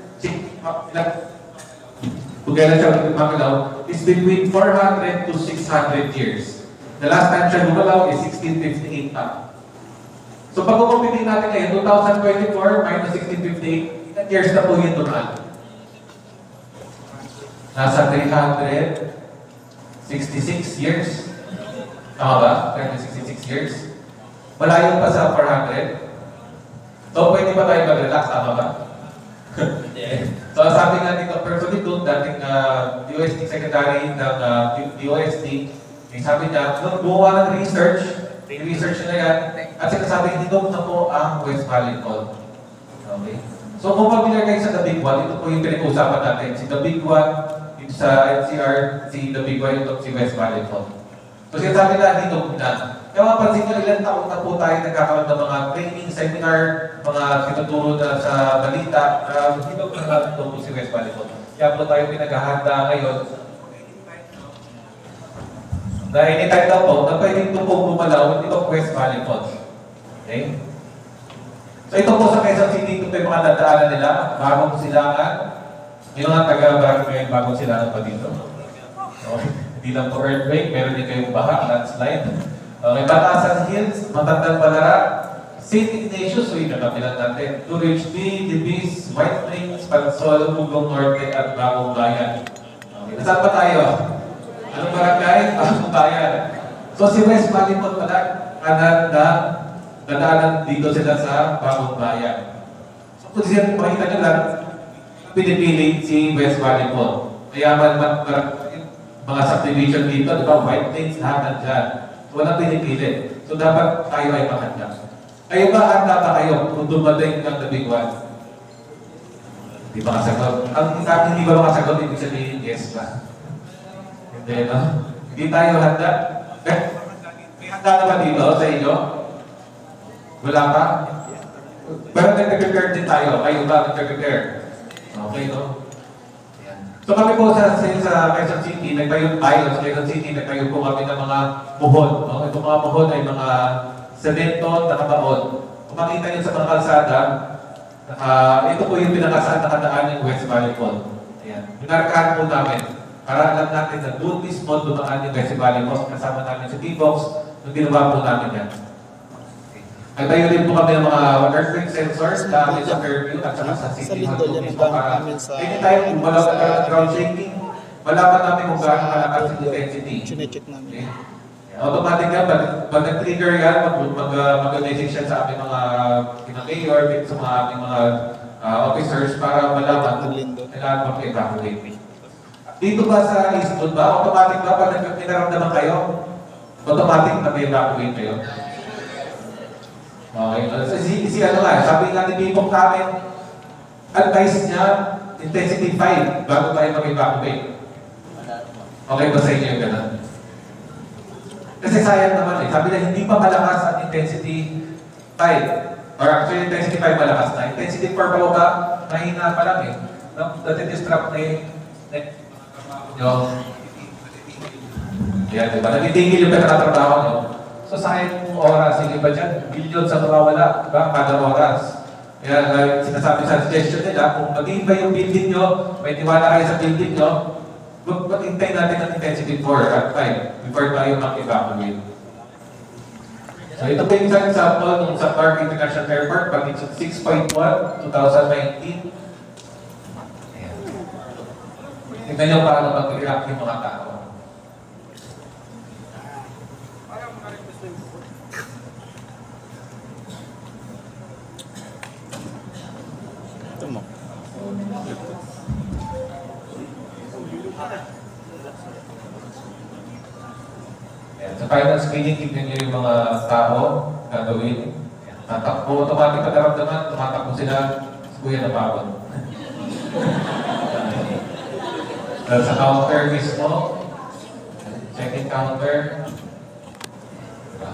together siya magalaw is between 400 to 600 years. The last time siya gumalaw is 1658 pa. So pag kukumpitin natin ngayon, 2024 minus 1658, ilan years na po yun total? Nasa 366 years. Tama ba? 366 years. Malayo pa sa 400. So pwede ba tayo mag-relax? Tama ba? So sabi nga dito, personally doon, dating DOST Secretary ng DOST, sabi niya, nung gumawa ng research na yan, at sinasabi, hinigop na po ang West Valley fault. Okay? So kung familiar kayo sa The Big One, ito po yung pinag-uusapan natin. Si The Big One, ito sa NCR, si The Big One, ito si West Valley fault. So sinasabi na, hinigop na. Kaya mapansin nyo, ilang taon na po tayo nagkakaroon ng mga training, seminar, mga tinuturo na sa balita, hinigop na natin ito po si West Valley fault. Kaya po tayo pinaghahanda ngayon, na anytime daw po, na pwedeng ito po bumalaw, ito po West Valley fault. Okay? So ito po sa Quezon City, ito po yung mga dadaanan nila, bagong silangan. Yung mga taga-barangay, bagong silangan pa dito. Okay? Hindi lang po earthquake, meron din kayong baha, landslide. Okay, Batasan Hills, Matandang Balara, St. Ignatius, so ikakabilan natin. Two Ridge B, Libis, White Plains, Pansol, Bugong Norte, at Bagong Bayan. Okay, nasaan pa tayo? Anong barangay? Bagong Bayan. So si West Valley po pala, kanan na dadaanan dito sila sa Bagong Bayan. So kung siya makita nyo lang, pinipili si West Valley po. Kaya mga subdivision dito, di ba? White Plains, lahat nandyan. So walang pinipili. So dapat tayo ay mahanda. Kayo ba, handa ba kayo kung dumating ng The Big One? Hindi ba kasagot? Ang hindi ba makasagot, ibig sabihin, yes ba? Hindi, no? Hindi tayo handa. May handa naman dito sa inyo? Wala pa? Pero nag-prepare din tayo. Kayo ba nag-prepare? Okay, no? So kami po sa Quezon City, nagtayo tayo sa Quezon City, nagtayo po kami ng mga buhon. No? Itong mga buhon ay mga semento na nakabaon. Kung makita niyo sa mga kalsada, ito po yung pinakasaan nakadaan ng West Valley Fault. Ayan. Pinarkahan po namin. Para alam natin na doon mismo dumaan yung West Valley Fault. Kasama namin sa T-Box, nung ginawa po namin yan. Nagtayo din po kami ng mga earthquake sensors dahil sa Fairview at saka sa City Hall po mismo para hindi tayo kung malakas ground shaking, malaman namin kung gaano kalakas yung intensity. Chine-check namin. Okay? Automatic yan, pag nag-trigger yan, mag-message siya sa aming mga mayor, sa mga aming mga officers para malaman kung kailangan mag-evacuate. Dito ba sa Eastwood ba, automatic ba pag nagpinaramdaman kayo, automatic mag-evacuate kayo? Okay, si ano nga, sabi nga ni Bipong namin, advice niya, intensity 5 bago tayo mag-evacuate. Okay ba sa inyo yung ganun? Kasi sayang naman eh. Sabi na hindi pa malakas ang intensity 5. Or actually, intensity 5 malakas na. Intensity 4 pa ba? Mahina pa lang eh. No? Nati-disrupt na yung yan, diba? Natitigil yung pagkakatrabaho nyo. So sayang yung oras. Sige ba dyan? Billion sa nawawala. Diba? Kada oras. Kaya sinasabi sa suggestion nila, kung mag-iiba yung building nyo, may tiwala kayo sa building nyo, mag-intay natin ang intensity 4 at 5 before tayo mag-evacuate. So ito po yung isang example ng sa Clark International Airport, magnitude 6.1, 2019. Ayan. Tignan nyo paano mag-react yung mga tao. Ito mo. Ayan. Sa final screening, tignan nyo yung mga tao gagawin. Ayan. Tatakbo, automatic na naramdaman, tumatakbo sila sa kuya na pagod. Dahil sa counter mismo, check-in counter.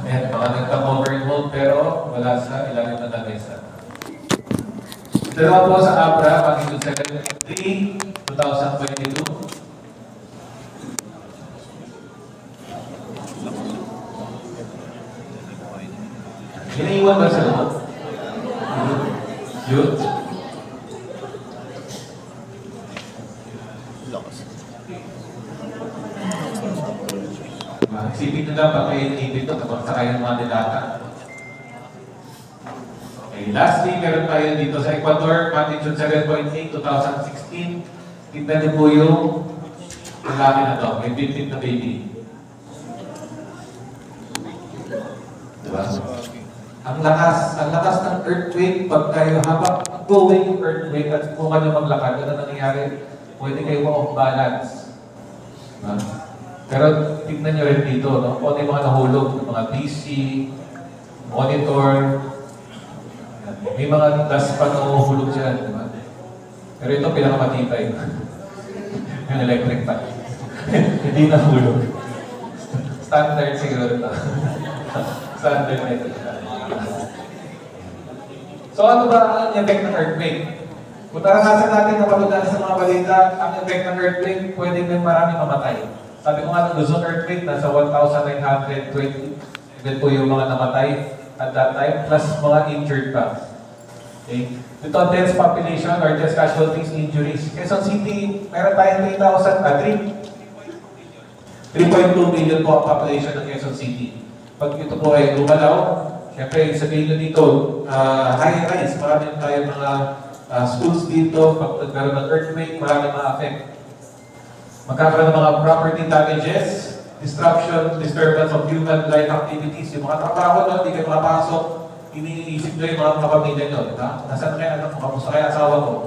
Ayan, mga nagka-cover yung hold pero wala sa ilalim ng lamesa. Dalawa po sa Abra, magnitude 7.3, 2022. Iniiwan ba sa loob? Yun? Lakas. Isipin nyo lang pag may inibig ito kapag sakay ng mga dilata. Okay, lastly, meron tayo dito sa Ecuador, magnitude 7.8, 2016. Tignan niyo po yung lalaki na to, may bibig na baby. Diba? Ang lakas ng earthquake, pag kayo habang going yung earthquake at kung kayo maglakad, ano nangyayari, pwede kayo ma-off balance. Diba? Pero tignan nyo rin dito, no? Kung ano yung mga nahulog, mga PC, monitor, may mga dust pa na nahuhulog dyan, diba? Pero ito pinakamatibay. Yung electric fan. Hindi nahulog. Standard siguro ito. Standard na ito. So ano ba ang effect ng earthquake? Kung naranasan natin na patunan sa mga balita, ang effect ng earthquake, pwedeng may maraming mamatay. Sabi ko nga ng Luzon earthquake, nasa 1,920. Even po yung mga namatay at that time, plus mga injured pa. Okay? Ito ang dense population or dense casualties, injuries. Quezon City, meron tayong 3.2 million po ang population ng Quezon City. Pag ito po ay lumalaw, siyempre sabihin nyo dito, high-rise, marami tayong mga schools dito, pag nagkaroon ng earthquake, marami ma-affect. Magkakaroon ng mga property damages, disruption, disturbance of human life activities. Yung mga trabaho na hindi kayo makapasok, iniisip nyo yung mga kapamilya nyo. Diba? Nasaan kaya anak mo? Kamusta kaya asawa ko?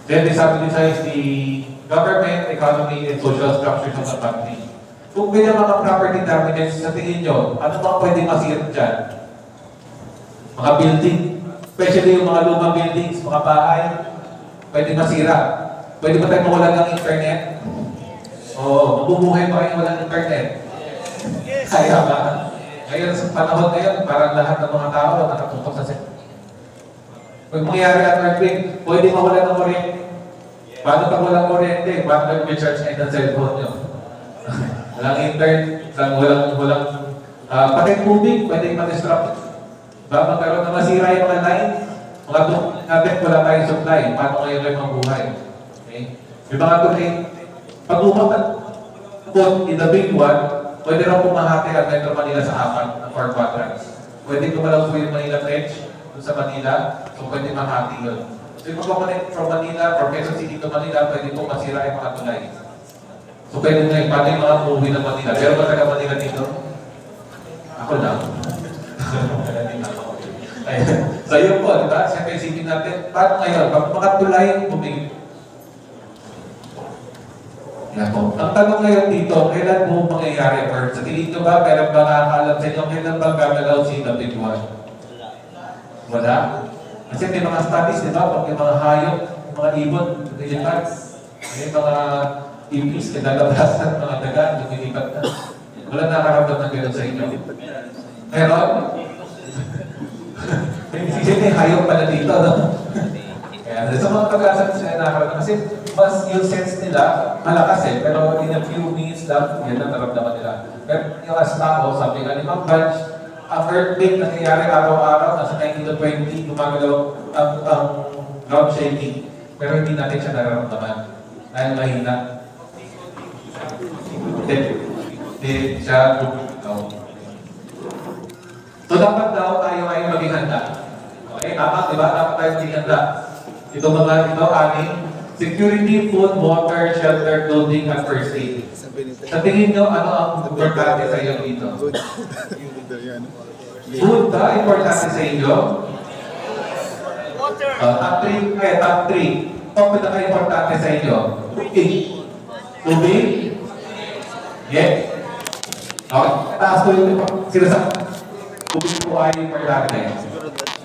Then, destabilize the government, economy, and social structures of the country. Kung ganyan mga property damages, sa tingin nyo, ano mga pwede masira dyan? Mga building, especially yung mga lumang buildings, mga bahay, pwede masira. Pwede ba tayo mawalan ng internet? Oo, mabubuhay pa kayo walang internet? Kaya ba? Ngayon sa panahon ngayon, parang lahat ng mga tao nakatutok sa set. Pag mangyari ang earthquake, pwede mawalan ng kuryente. Paano pag walang kuryente? Paano nag-recharge kayo ng cellphone nyo? Walang internet, walang pati tubig, pwede ma-disrupt. Ba magkaroon na masira yung mga line, mga tubig natin, wala tayong supply. Paano ngayon kayo mabuhay? Okay? Yung mga tubig, pag umapat in the big one, pwede rin pumahati ang Metro Manila sa apat na 4 quadrants. Pwede kumalaw po yung Manila Bridge doon sa Manila, so pwede mahati yun. So yung mag-connect from Manila, from Quezon City to Manila, pwede po masira yung mga tulay. So pwede na yung pati yung mga umuwi ng Manila. Pero ba taga Manila dito? Ako lang. So yun po, di ba? Siyempre isipin natin, paano ngayon? Pag mga tulay, bumigit. Yan po. Ang tanong ngayon dito, kailan po mangyayari? Or sa tingin nyo ba, meron ba nakakaalam sa inyo, kailan ba gagalaw si David Juan? Wala? Kasi may mga studies, di ba? Pag yung mga hayop, yung mga ibon, lumilipat. May mga ibis, kinalabasan, mga daga, lumilipat na. Wala nakaramdam na gano'n sa inyo. Meron? May hayop pala dito, no? Kaya sa mga pag-asa sila nakaramdam. Kasi mas yung sense nila, malakas eh. Pero in a few minutes lang, yan ang naramdaman nila. Pero yung as tao, sabi nga ni Ma'am Branch, ang earthquake nangyayari araw-araw, nasa 19 to 20, gumagalaw ang ground shaking. Pero hindi natin siya nararamdaman. Dahil mahina. Hindi siya bumagaw. So dapat daw tayo ay maging handa. Okay, tama, di ba? Dapat tayo maging handa. Ito mga ito, aning security, food, water, shelter, clothing, at first aid. Sa tingin nyo, ano ang importante sa iyo dito? Food ba importante sa inyo? Top 3. Top 3. Top pinaka-importante sa inyo? Tubig. Tubig? Yes? Okay. Taas ko yung sinasabi. Tubig po ay importante.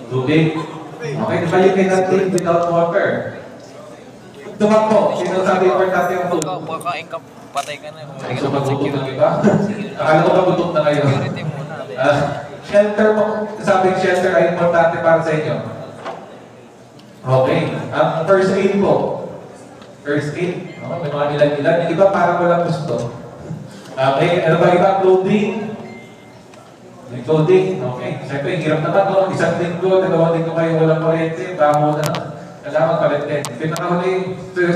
Tubig. Okay, di ba you cannot live without water? Tumakbo. Sino sabi importante yung food? Pagkakain ka, patay ka na. Hindi ko magutom na, di ba? Akala ko magutom na kayo. Shelter mo. Sabing shelter ay importante para sa inyo. Okay. Ang first aid po. First aid. Oh, may mga ilan-ilan. Yung iba parang walang gusto. Okay. Ano ba iba? Clothing. May clothing. Okay. Siyempre, hirap naman no? Isang linggo, 2 linggo kayo walang kuryente. Baho na. Kailangan palit. Pinakahuli,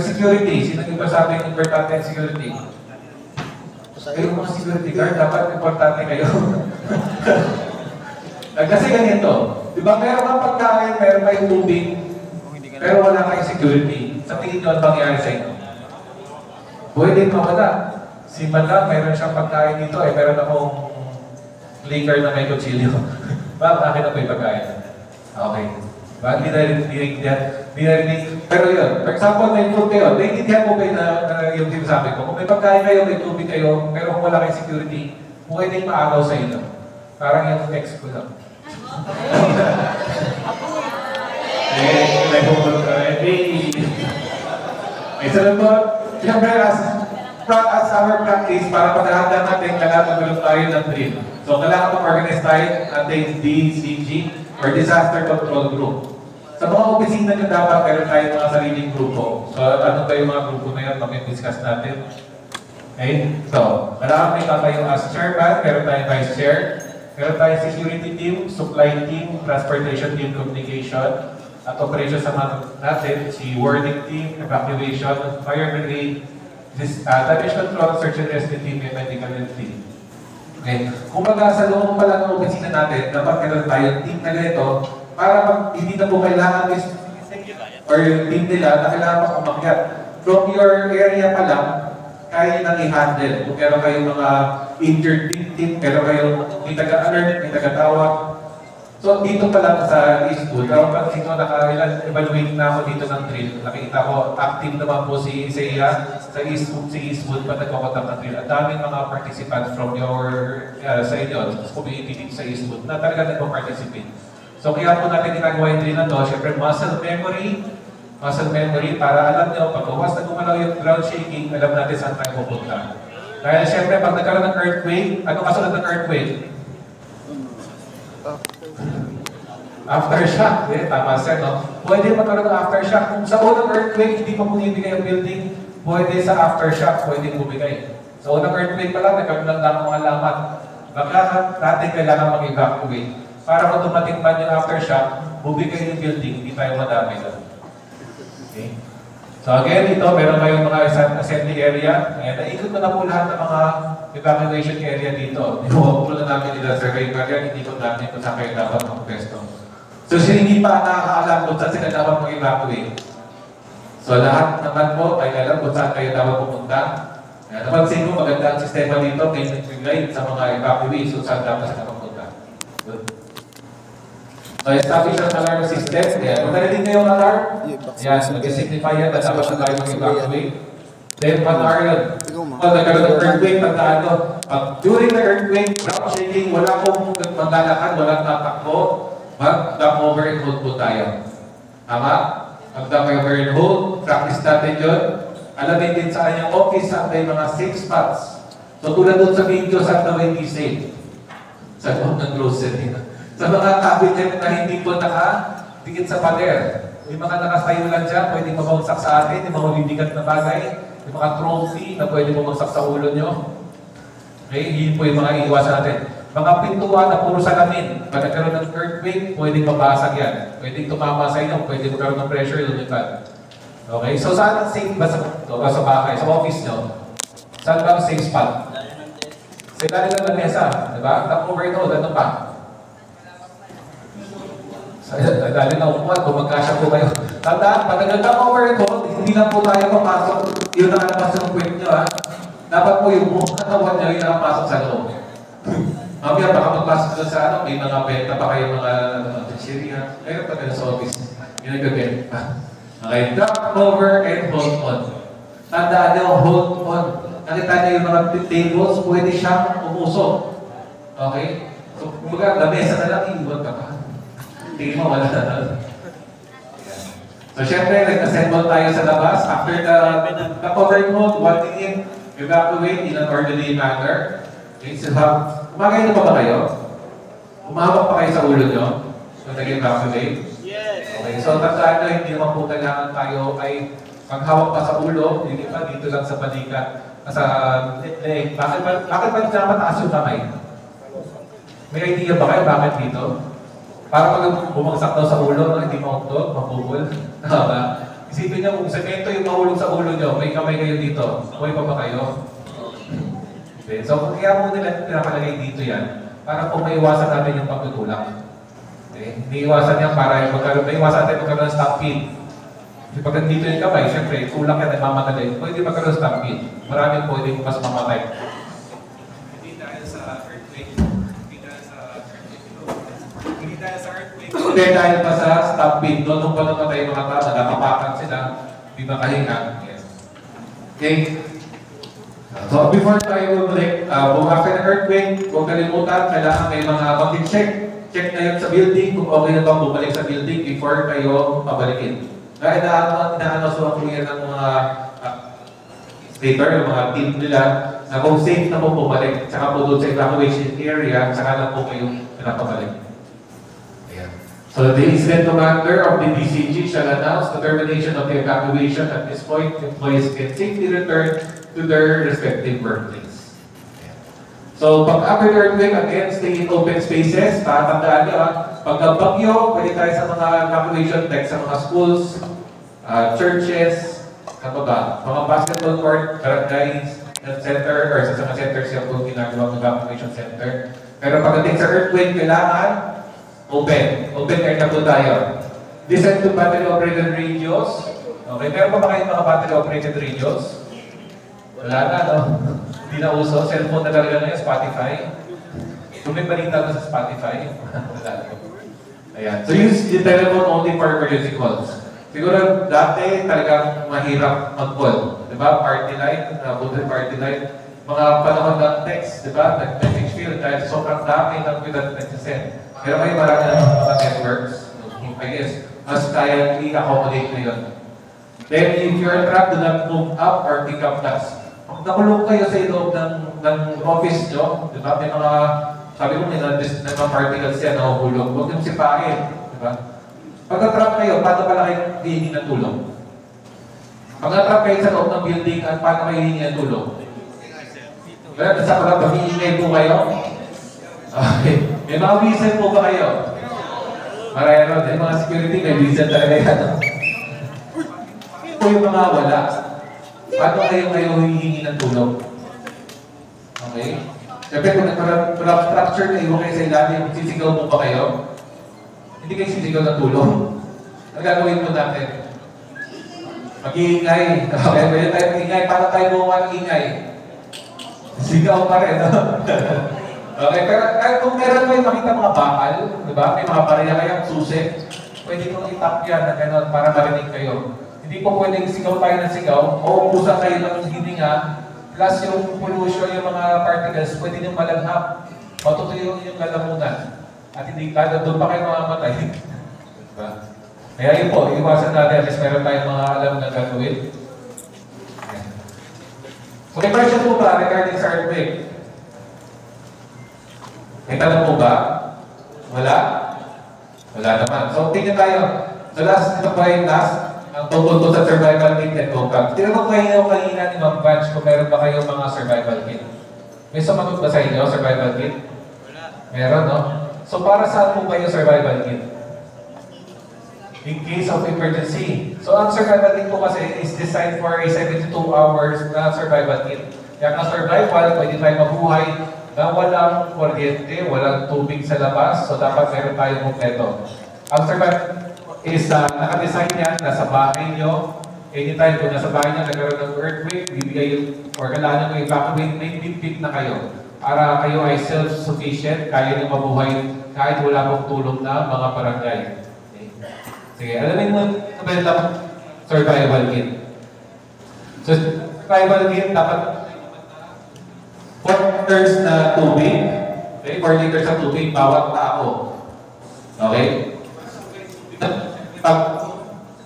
security. Sino yung ba sabi ng importante ang security? Kayo mga security guard, dapat importante kayo. Kasi ganito, di ba meron kang pagkain, meron kayong tubig, pero wala kayong security. Sa tingin nyo, ang pangyayari sa inyo? Pwede mawala. Si Madam, meron siyang pagkain dito, meron akong liquor na may kutsilyo. Bakit akin na po yung pagkain? Okay. Bakit dinarinig? Pero yun, for example, may food kayo, naiintindihan mo kayo na yung sinasabi ko. Kung may pagkain kayo, may tubig kayo, pero kung wala kayong security, pwede yung maagaw sa inyo. Parang yung ex ko lang. May pumunta ka rin. May salamat. Siyempre, as our practice, para paghahanda natin, kailangan magulong tayo ng drill. So, kailangan mag-organize tayo natin DCG or Disaster Control Group. Sa mga opisina nyo dapat meron tayo mga sariling grupo. So, ano ba yung mga grupo na yan? Mag-discuss natin. Okay? So, kailangan may tayo as chairman, meron tayong vice chair, meron tayong security team, supply team, transportation team, communication, at operations natin, si warning team, evacuation, fire brigade, damage control, search and rescue team, and medical team. Okay. Kung baga sa loob pa lang ng opisina natin, dapat meron tayong team na ganito para hindi na po kailangan or yung team nila na kailangan pa umakyat. From your area pa lang, kaya nang i-handle. Kung meron kayong mga injured victim, meron kayong may taga-alert, may taga-tawag. So dito pa lang sa Eastwood, pero pag sino naka-evaluate na ako dito ng drill, nakikita ko, active naman po si Isaiah sa Eastwood pa nagkakontakt ng drill. Ang daming mga participants from your, sa inyo, sa community dito sa Eastwood, na talaga nagpa-participate. So kaya po natin ginagawa yung drill na to, syempre muscle memory, para alam nyo, pag bukas na gumalaw yung ground shaking, alam natin saan tayo pupunta. Dahil syempre, pag nagkaroon ng earthquake, ano kasunod ng earthquake? Aftershock, tama siya, no? Pwede magkaroon ng aftershock. Kung sa unang earthquake, hindi pa bumibigay ang building, pwede sa aftershock, pwede bumigay. Sa unang earthquake pa lang, nagkaroon lang ng mga alamat. Baka natin kailangan mag-evacuate. Para kung dumating man yung aftershock, bumigay yung building, hindi tayo madami lang. Okay? So again, ito, meron kayong mga assembly area. Ayan, naikot na po lahat ng mga evacuation area dito. Nihuwag po na namin nila survey area, hindi ko namin kung saan kayo dapat mag-pesto. So hindi pa nakakaalam kung saan sila dapat mag-evacuate. So lahat naman po ay alam kung saan kayo dapat pumunta. Napansin ko, maganda ang sistema dito, may nag-guide sa mga evacuees kung saan dapat sila pumunta. Good. So establish ang alarm system. Kaya kung narinig na yung alarm, yan, mag-signify yan na dapat na tayo mag-evacuate. Then, pan-hour yun. Pag nagkaroon ng earthquake, tandaan ko, during the earthquake, ground shaking, wala pong maglalakad, walang tatakbo. mag-dump over and hold po tayo. Tama? Mag-dump over and hold. Practice natin yun. Alamin din sa kanyang office saan may mga safe spots. So tulad doon sa video, saan daw hindi safe? Sa loob ng grocery. Sa mga cabinet na hindi po nakadikit sa pader. May mga nakasayo lang dyan, pwede mabagsak sa atin, yung mga bibigat na bagay, yung mga trophy na pwede bumagsak sa ulo nyo. Okay, yun po yung mga iiwasan natin. Mga pintuan na puro salamin, pag nagkaroon ng earthquake, pwedeng mabasag yan. Pwedeng tumama sa inyo, pwedeng magkaroon ng pressure, lumipad. Okay, so saan ang safe ba sa bahay, sa office nyo? Saan ba ang safe spot? Sa ilalim ng lamesa, di ba? Tap overload, ano pa? Sa ilalim ng upuan, kung magkasya po kayo. Tandaan, pag nag-tap overload, hindi lang po tayo papasok. Yun ang nakalabas ng kwek nyo, ha? Dapat po yung buong katawan nyo yung nakapasok sa loob. Mamaya, baka magpasok doon sa ano, may mga benta pa kayo, mga chicheria. Kaya pa kayo sa office. Yung nag-benta pa. Okay, drop over and hold on. Tandaan nyo, hold on. Nakita niyo yung mga tables, pwede siyang umusok. Okay? So, kumbaga, lamesa na lang, iiwan ka pa. Tingin mo, wala na. So, syempre, nag-assemble tayo sa labas. After the cover hold, 1 minute, evacuate in an orderly manner. Okay, so umagay na ba kayo? Umawak pa kayo sa ulo nyo? So, nag-evacuate? Yes! Okay, so tandaan nyo, hindi naman po kailangan tayo ay maghawak pa sa ulo, hindi pa dito lang sa balikat, sa leg. Bakit ba mataas yung kamay? May idea ba kayo bakit dito? Para pag bumagsak daw sa ulo, hindi mauktot, mapupul. Isipin nyo, kung semento yung mahulog sa ulo nyo, may kamay kayo dito. Buhay pa ba kayo? Okay. So, kaya po nila pinapalagay dito yan para po maiwasan natin yung pagtutulak. Okay? Hindi iwasan yan para maiwasan natin magkaroon ng stampede. Kasi pag nandito yung kamay, syempre, tulak yan at mamatay. Pwede magkaroon ng stampede. Maraming pwede mas mamatay. Hindi dahil sa earthquake. Hindi dahil sa earthquake. Hindi dahil pa sa stampede. Doon nung pa namatay mga tao, nakapakan sila, di makahinga. Yes. Okay? So before tayo bumalik, after the earthquake, huwag kalimutan, kailangan kayo mga mag-check. Check na yun sa building, kung okay na bang bumalik sa building before kayo pabalikin. Dahil inaanosuhan po yan ng mga stater, yung mga team nila, na kung safe na po bumalik, tsaka po doon sa evacuation area, tsaka na po kayo pinapabalik. Ayan. So the incident commander of the DCG shall announce the termination of the evacuation. At this point, employees can safely return to their respective workplace. So, pag after the earthquake, again, stay in open spaces. Tatandaan nyo, pag bagyo, pwede tayo sa mga evacuation decks sa mga schools, churches, ano ba, mga basketball court, barangays, center, or sa mga centers yung kung ginagawa ng evacuation center. Pero pagdating sa earthquake, kailangan open. Open air na po tayo. Listen to battery-operated radios. Okay, meron pa ba kayong mga battery-operated radios? Wala na, no? Hindi na uso. Cellphone na talaga ngayon, Spotify. Kung may balita ko sa Spotify, wala na. Ayan. So use the telephone only for emergency calls. Siguro dati talagang mahirap mag-call. Diba? Party line, bulletin party line. Mga panahon ng text, diba? Nag-message field dahil sobrang dami ng pinag nagsisend. Pero may marami na mga networks. I guess, mas kaya i-accommodate na yun. Then, if you're trapped, do not move up or pick up tasks. Nakulong kayo sa loob ng office nyo, di ba? May mga, sabi ko, may mga particles yan na uhulog. Huwag yung sipahin, di ba? Pag na-trap kayo, paano pala kayo hihingi ng tulong? Pag na-trap kayo sa loob ng building, at paano kayo hihingi ng tulong? Kaya, nasa pala, pag-iingay po kayo? Okay. May mga whistle po ba kayo? Maraya ron, may mga security, may whistle talaga yan. Ito yung mga wala. Paano kayo hihingi ng tulong? Okay? Siyempre, kung nag-collapse structure na iwan kayo sa ilalim, sisigaw mo ba kayo? Hindi kayo sisigaw ng tulong. Ang gagawin mo natin? Mag-iingay. Okay, pwede tayo mag-iingay. Paano tayo buwan ng ingay? Sigaw pa rin, no? Okay, pero kung meron kayo makita mga bakal, di ba? May mga barya kayang susi, pwede kong itap yan na gano'n para marinig kayo. Hindi po pwedeng sigaw tayo ng sigaw, o ubusan kayo ng hininga, plus yung pollution, yung mga particles, pwede niyong malanghap, matutuyo yung lalamunan. at hindi kada doon pa kayo mamamatay. Diba? Kaya yun po, iwasan natin at least meron tayong mga alam na gagawin. Ayan. So may question po ba regarding sa earthquake? May tanong po ba? Wala? Wala naman. So tingnan tayo. So last, ito pa yung last. Ang tungkol po sa survival kit and program. Tinanong kayo kanina ni Ma'am Batch kung meron ba kayong mga survival kit. May sumagot ba sa inyo, survival kit? Wala. Meron, no? So para saan po kayo survival kit? In case of emergency. So ang survival kit po kasi is designed for a 72 hours na survival kit. Kaya ang survival, pwede tayo mabuhay na walang kuryente, walang tubig sa labas. So dapat meron tayong kompleto. Ang survival is naka-design yan, nasa bahay nyo. Anytime kung nasa bahay nyo, nagkaroon ng earthquake, bibigay yung, or kailangan nyo evacuate, may big na kayo. Para kayo ay self-sufficient, kaya nyo mabuhay kahit wala pong tulong na mga barangay. Okay. Sige, alamin mo sa survival kit. So, survival kit, dapat 4 liters na tubig. Okay, 4 liters na tubig, bawat tao. Okay?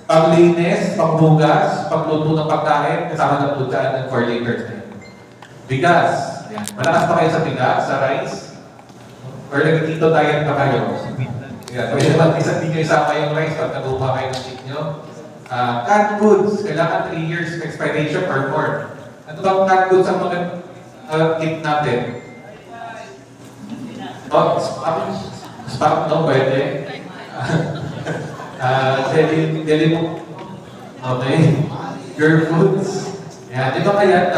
Paglinis, pagbugas, pagluto ng pagkain, kasama na po dyan ng 4 liters. Bigas. Yan. Malakas pa kayo sa bigas, sa rice? Or nagkikito tayo pa kayo? Yan. Pwede naman isang di kayo sama yung rice pag naguha kayo ng chip nyo. Canned goods, kailangan 3 years expiration or more. Ano bang canned goods ang mga kit natin? Oh, spam, no? Pwede. Deli mo. Okay. Your foods. Yan. Di ba kaya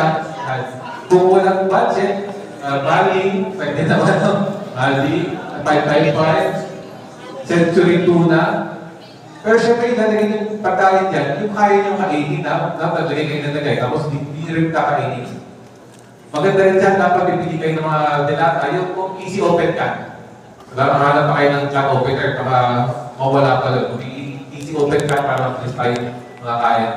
kung walang budget, Bali, pwede naman, Bali, 555, Century Tuna. Pero syempre, ilalagay yung pagkain dyan, yung kaya nyo kainin na, dapat lagay kayo nalagay, tapos di rin kakainin. Maganda rin dyan, dapat bibili kayo ng mga delata, yung easy open can. Diba, mahanap pa kayo ng can opener, baka mawala pa lang. Easy open can para mag-list tayo mga kaya.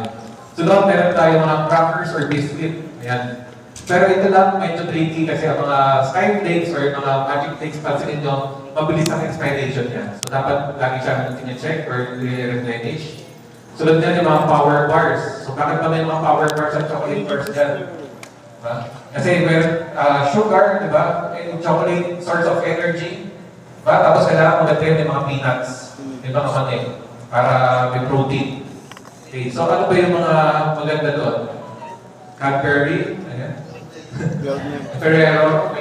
So doon, meron tayo mga crackers or biscuit. Ayan. Pero ito lang, medyo tricky kasi ang mga skyflakes or mga magic flakes, pansinin nyo, mabilis ang expiration niya. So dapat lagi siya tine-check or replenish. Sunod niyan yung mga power bars. So bakit pa may mga power bars at chocolate bars dyan? Diba? Kasi meron sugar, diba? And chocolate source of energy. Diba? Tapos kailangan maganda yung mga peanuts. Diba naman eh? Para may protein. Okay. So ano ba yung mga maganda doon? Cadbury. Ayan. Ferrero.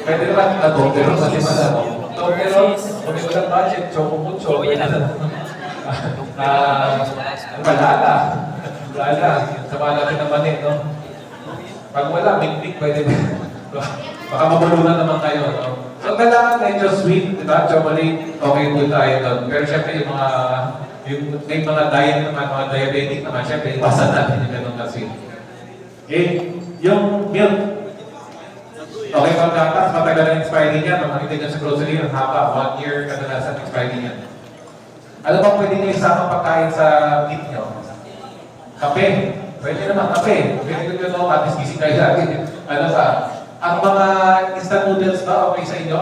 Pwede naman na pero kasi madami. Pero kung may walang budget, choco mucho. Balala. Balala. Sama natin naman eh, no? Pag wala, big pwede ba? Baka mabulunan naman kayo, no? So kailangan medyo sweet, di ba? Chocolate, okay po tayo doon. Pero syempre yung mga may mga diet naman, mga diabetic naman, syempre iwasan natin yung ganun na sweet. Okay? Yung milk. Okay, pag gatas, matagal ang expiry niya. Pag makita niya sa grocery, ang haba, 1 year kadalasan expiry niya. Ano bang pwede niyo isama pagkain sa kit niyo? Kape. Pwede naman kape. Pwede nyo ito, at least gising kayo lagi. Ano ba? Ang mga instant noodles ba okay sa inyo?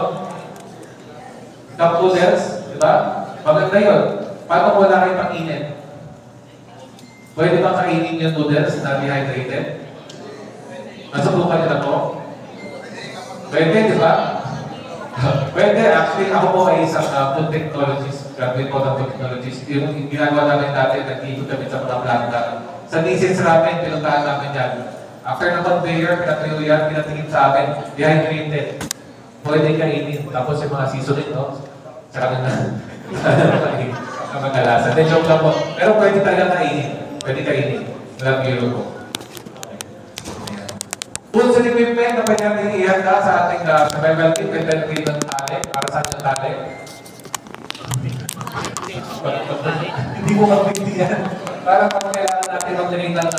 Cup noodles, di ba? Maganda yun. Paano kung wala kayong pang-init? Pwede bang kainin yung noodles na dehydrated? Nasubukan niyo na po? Pwede, di ba? Pwede. Actually, ako po ay isang food technologist. Graduate po ng food technologist. Yung ginagawa namin dati, nag-ikot kami sa mga planta. Sa thesis namin, pinuntahan namin yan. After ng conveyor, pinatuyo yan, pinatingin sa amin, dehydrated. Pwede kainin. Tapos yung mga seasoning, no? Tsaka na ang magalasan. Then, joke lang po. Pero pwede talaga kainin. Pwede kainin. Walang biro po. Tools and equipment na pwede natin ihanda sa ating survival kit. Pwede natin ng tali. Para saan yung tali? Hindi mo magbigyan. Para pag kailangan natin maglagay ng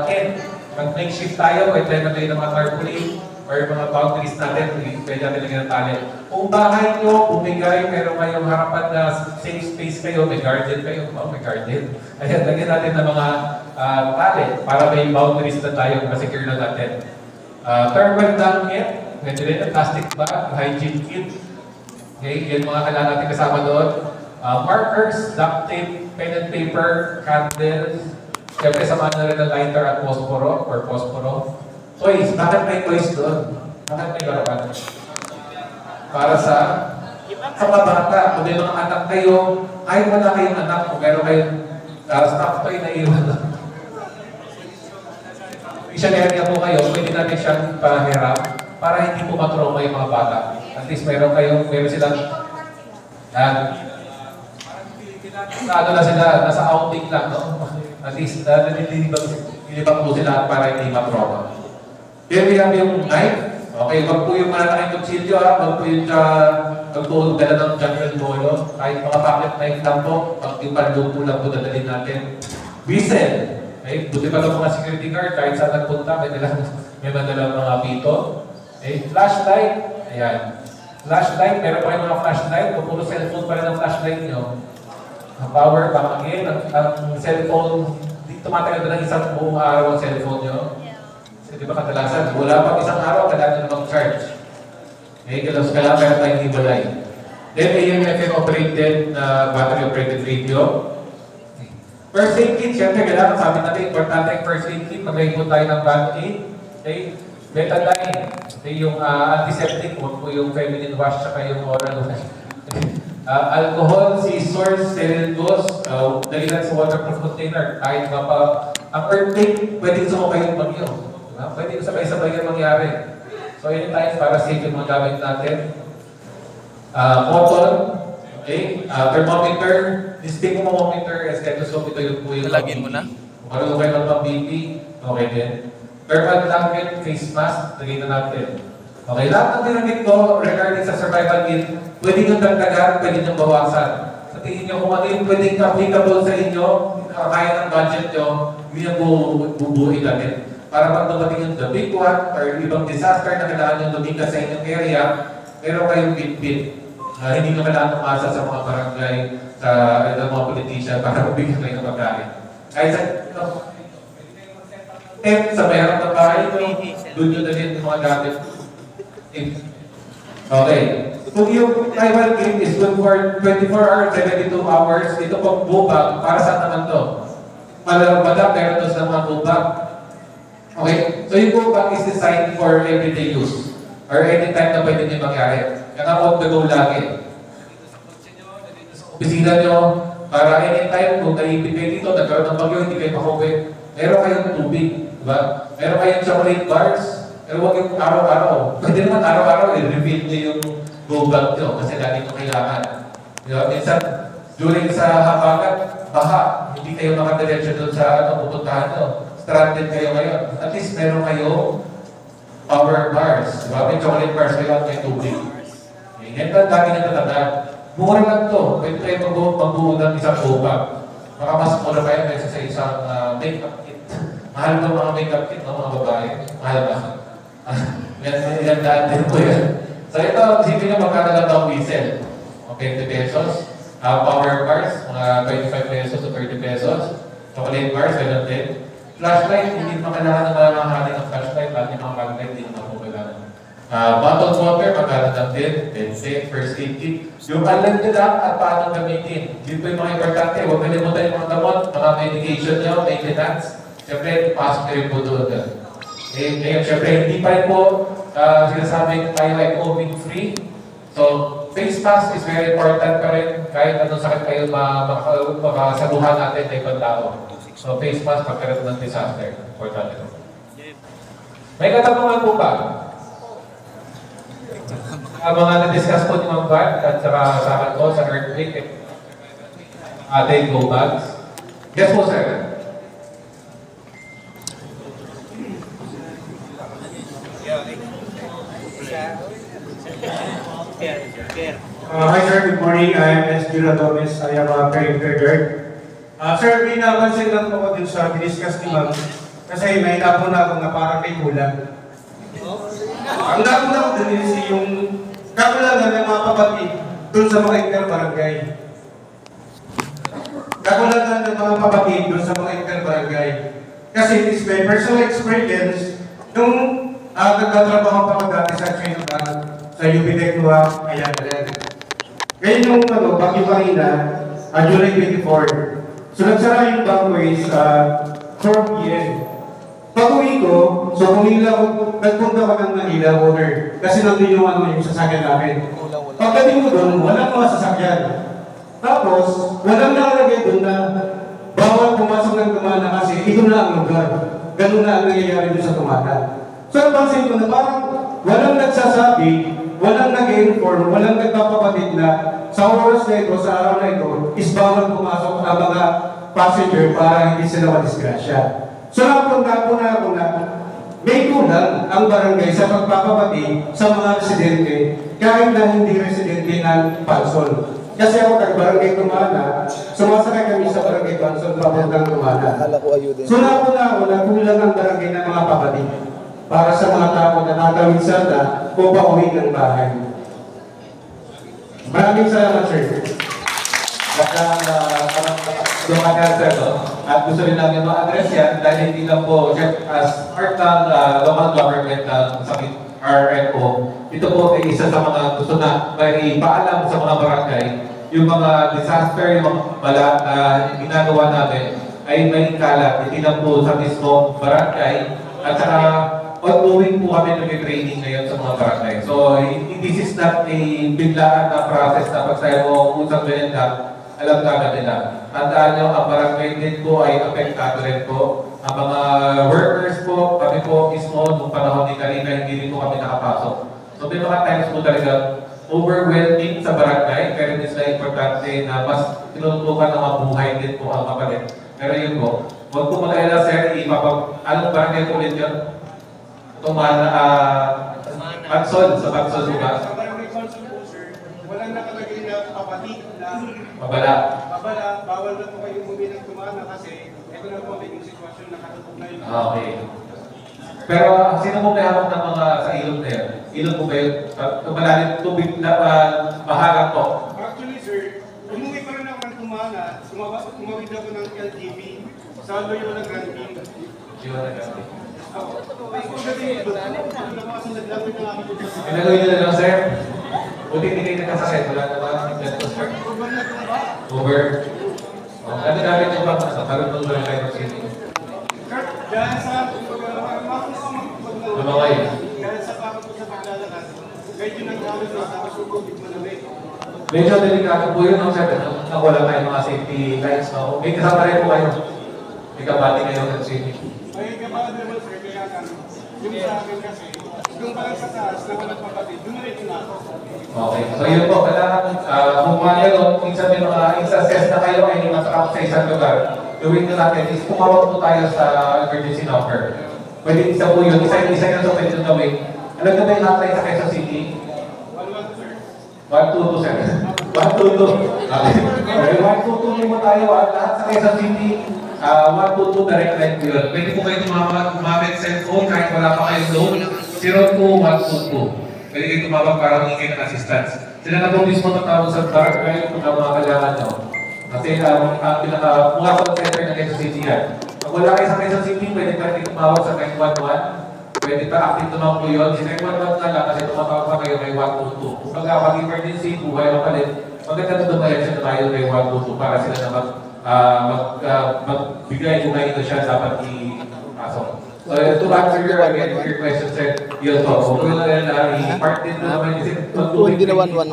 tent, mag-makeshift tayo, pwede natin ng mga tarpaulin or mga boundaries natin, pwede natin lagyan ng tali. Kung bahay nyo, bumigay, pero ngayong harapan na safe space kayo, may garden kayo, may garden. Ayan, lagyan natin ng mga tali para may boundaries na tayo, masecure na natin. Thermal blanket, pwede rin ang plastic bag, hygiene kit. Okay, yan mga kailangan natin kasama doon. Markers, duct tape, pen and paper, candles. Siyempre, samahan na rin ng lighter at posporo or posporo. Toys, bakit may toys doon? Bakit may laruan? Para sa mga bata, kung may mga anak kayo, kahit wala kayong anak, kung meron kayong stuff toy na iwan. Isang area po kayo, pwede natin siyang pahiram para hindi po matrauma yung mga bata. At least meron silang ano na sila, nasa outing lang, no? At least nilibang po sila para hindi matrauma. Here we have yung knife. Okay, wag po yung malalaking kutsilyo, wag po yung dala ng jungle bolo. Kahit mga pocket knife lang po, pag yung panlupo lang po dadalhin natin. Whistle. Okay, buti pa lang mga security guard, kahit saan nagpunta, may madalang mga pito. Okay, flashlight. Ayan. Flashlight, meron pa rin mga flashlight. Kung puro cellphone pa rin ang flashlight nyo. Ang power bank again, ang cellphone, tumatagal na ng isang buong araw ang cellphone nyo. Kasi di ba kadalasan, wala pang isang araw, kailangan na mag-charge. Okay, kailangan meron tayong hibalay. Then, AM/FM operated, battery-operated radio. First aid kit, siyempre, kailangan sabi natin, importante ang first aid kit, mag-rainbow tayo ng band-aid. Okay, betadine. Okay, yung antiseptic, huwag po yung feminine wash, saka yung oral wash. Alcohol, scissors, sterile gauze, dalilan sa waterproof container. Kahit ang earthquake, pwedeng sumabay yung bagyo. Pwede sabay-sabay yung mangyari. So, anytime para safe yung mga gamit natin. Cotton, okay, thermometer, distinct thermometer, stethoscope, ito yung po yung Lagyan mo na? Kung ano kayo ng pang-BP, okay din. Thermal blanket, face mask, lagay na natin. Okay, lahat ng dinamit ko regarding sa survival kit, pwede nyo dagdagan, pwede nyo bawasan. Sa tingin nyo kung ano yung pwedeng applicable sa inyo, kaya ng budget nyo, hindi nyo bubuhay natin. Para pag dumating yung the big one or ibang disaster na kailangan nyo lumikas sa inyong area, meron kayong bit-bit. Hindi nyo kailangan umasa sa mga barangay, sa mga politician para mabigyan kayo ng pagkain. Kahit sa may harap ng bahay nyo, doon nyo dalhin yung mga gamit. Okay. Kung yung tribal kit is good for 24 hours, 72 hours, ito pong bubag, para saan naman to? Madam, meron doon sa mga bubag. Okay? So yung bubag is designed for everyday use. Or anytime na pwede nyo mangyari. Kaya on the go lagi. Opisina nyo, para anytime kung naipit kayo dito, nagkaroon ng bagyo, hindi kayo makauwi, meron kayong tubig. Diba? Meron kayong chocolate bars, pero huwag yung araw-araw. Pwede naman araw-araw, i-reveal nyo yung bubag nyo kasi lagi nyo kailangan. Diba? Minsan, during sa habagat, baha, hindi kayo makadiretso doon sa pupuntahan nyo. Stranded kayo ngayon. At least meron kayo power bars. Diba? May chocolate bars kayo at may tubig. Yan lang lagi nyo tatandaan. Mura lang to. Pwede kayo magbuo ng isang bubag. Baka mas mura pa yan sa isang makeup kit. Mahal ba mga makeup kit, no? Mga babae? Mahal ba? Yan daan din po yan. So ito, isipin nyo magkano lang ang whistle. 20 pesos. Power bars, mga 25 pesos o 30 pesos. Chocolate bars, gano'n din. Flashlight, hindi naman kailangan ng mga hali ng flashlight. Lahat yung mga flashlight, hindi naman po kailangan. Bottled water, magkano lang din. Benzene, first aid kit. Yung alam nyo lang at paano gamitin. Yun po yung mga importante. Huwag kalimutan yung mga gamot, mga medication nyo, maintenance. Siyempre, pasok na rin po doon. Ngayon, siyempre, hindi pa rin po sinasabing tayo ay COVID-free. So, face mask is very important pa rin. Kahit anong sakit kayo makasaluhan natin na ibang tao. So, face mask pagkaroon ng disaster. Important ito. May katanungan po ba? Mga na-discuss po ni Mang Bart at saka sa akin ko sa earthquake ating go bags. Yes po, sir. Hi sir, good morning. I am S. Jura Thomas. I am a perimeter guard. Sir, may napansin lang po ako dun sa diniscuss ni Ma'am. Kasi may napon na ako na parang may kulang. Ang napon ako dun is yung kakulangan ng mga kapatid dun sa mga inter-barangay. Kakulangan ng mga kapatid dun sa mga inter-barangay. Kasi it is my personal experience, nung Nagtatrabaho pa ako dati sa China sa UP Tecnoa, ayan. Ngayon yung bagyo kanina, July 24. So nagsara yung bankways 4 p.m. Pag-uwi ko, so nagpunta ko ng Manila Water kasi nandun yung sasakyan namin. Pagdating ko doon, walang mga sasakyan. Tapos, walang nakalagay doon na bawal pumasok ng Tumana kasi ito na ang lugar. Ganun na ang nangyayari doon sa Tumana. So napansin ko na parang walang nagsasabi, walang nag-inform, walang nagpapapatid na sa oras na ito, sa araw na ito, is bawal pumasok ang mga passenger para hindi sila madisgrasya. So napunta po na ako na may kulang ang barangay sa pagpapapati sa mga residente kahit na hindi residente ng Pansol. Kasi ako nag-barangay Tumana, sumasakay kami sa barangay Pansol papuntang Tumana. So napunta ako na kulang ang barangay ng mga papati para sa mga tao na natawid sana o pauwi ng bahay. Maraming salamat, sir. Dumagal sir, no? At gusto rin namin ma-address yan dahil hindi lang po as part ng local government sa RFO, ito po ay isa sa mga gusto na may paalam sa mga barangay, yung mga disaster, yung mga bala na ginagawa namin ay may kalat, hindi lang po sa mismo barangay at saka ongoing po kami nag-training ngayon sa mga barangay. So, this is not a biglaan na process na pag tayo mo usang ganyan lang, alam ka nila. Tandaan nyo, ang barangay din po ay apektado rin po. Ang mga workers po, kami po mismo, nung panahon ni Karina, hindi rin po kami nakapasok. So may mga times po talaga overwhelming sa barangay, pero is na importante na mas tinutukan ng mabuhay din po ang kapalit. Pero yun po, huwag po mag-alala sir, anong barangay po ulit yun? Pansol, sa Pansol po ba? Sa barangay Pansol po, sir, walang nakalagay na kapatid na Mabala. Bawal na po kayo umuwi ng Tumana kasi ito na po yung sitwasyon na katutok na yun. Okay. Pero sino mo may hawak ng mga sa ilog na yun? Ilog mo ba yun? Malalim tubig na maharap po? Actually, sir, umuwi pa rin ako ng Tumana. Tumawid ako ng LTV sa Loyola Grand King. Pinagawin nyo na lang, sir. Buti hindi kayo nagkasakit. Wala na ba ang ganito, sir? Over. Ano namin yung bang nasa? Parang nung wala kayo ng city. Dahil sa Lumaway. dahil sa pakot ko sa paglalakad, medyo nagkawin na tapos yung COVID malamig. Medyo delikado po yun, no, sir? Wala tayong mga safety lines, no? May kasama rin po kayo. May kabati kayo ng city. May kabati naman, sir, kaya yung sa akin kasi, yung parang sa taas na walang papatid, doon na rin yung ako. Okay. So yun po, kailangan kung mga minsan may mga instances na kayo ay matakap sa isang lugar, gawin na natin is tumawag po tayo sa emergency number. Pwede isa po yun, isa yun sa pwede nyo gawin. Alam nyo ba yung hotline sa Quezon City? 122, sir. 122. Okay, 122 mo tayo at lahat sa Quezon City. 122 direct line po yun. Pwede po kayo tumawag cellphone kahit wala pa kayong loan. 02122. Pwede kayo tumawag para humingi ng assistance. Sila na po mismo tatawag sa barangay kung mga kailangan nyo. Kasi mula po ng center ng Quezon City yan. Pag wala kayo sa Quezon City, pwede pa rin tumawag sa 911. Pwede pa active naman po yun. Si 911 na lang kasi tumatawag pa kayo kay 122. Kung pag-emergency, buhay mapalit, maganda na dumayan siya na tayo kay 122 para sila na magbigay kung na ito siya dapat ipasok. So, to answer your question, sir, yun po. Kung yun na i-part din naman yung hindi na 1-1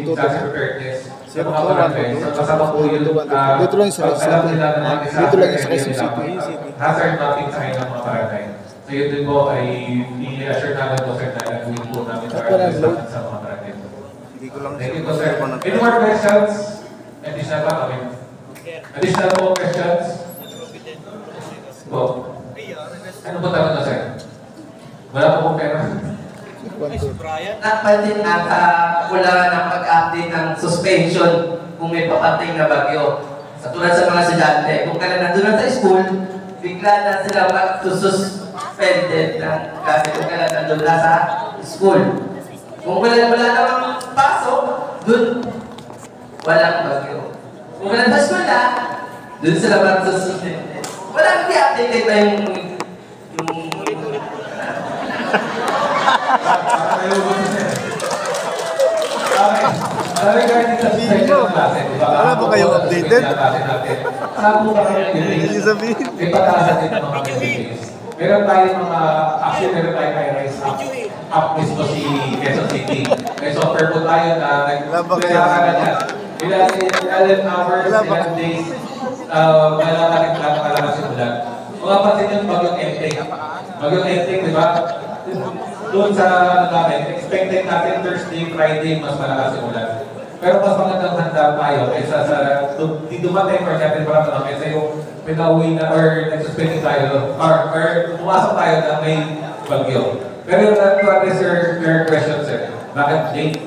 disaster preparedness sa mga barangay. So, kasama po yun dito lang sa Quezon City. Hazard mapping sa kanilang mga barangay. So, yun din po ay i-assure namin po, sir, na nagawin po namin sa mga barangay. Thank you po, sir. Any more questions? Additional ba? Okay. Additional po questions? Po. Ano po tanong na, sir? Wala po kong pera. Napansin kulangan ng pag-update ng suspension kung may papating na bagyo. Sa tulad sa mga estudyante, kung kailan nandun sa school, bigla na sila mag-suspended ng klase kung kailan nandun na sa school. Kung kailan wala namang pasok, dun walang bagyo. Kung kailan sa school na, dun sila mag-suspended. Walang di-updated na yung Regarding sa suspension ng klase, Wala ba kayong updated? Saan po ba kayo Hindi sabihin. may patasan din ng mga activities. Meron tayong mga, actually meron tayong high-rise up mismo si Quezon City. May software po tayo na Wala ba kayo? ilan hours, ilan days, malalaking talaga simulan. Kung mapansin yung bagyong Enteng. Bagyong Enteng, di ba? Doon sa namin, expected natin Thursday, Friday, mas malakas simulan. Pero mas magandang handa tayo kaysa sa di dumating or natin parang naman kaysa yung pinauwi na or nagsuspending tayo or pumasok tayo na may bagyo. Pero to address your question, sir. Bakit late?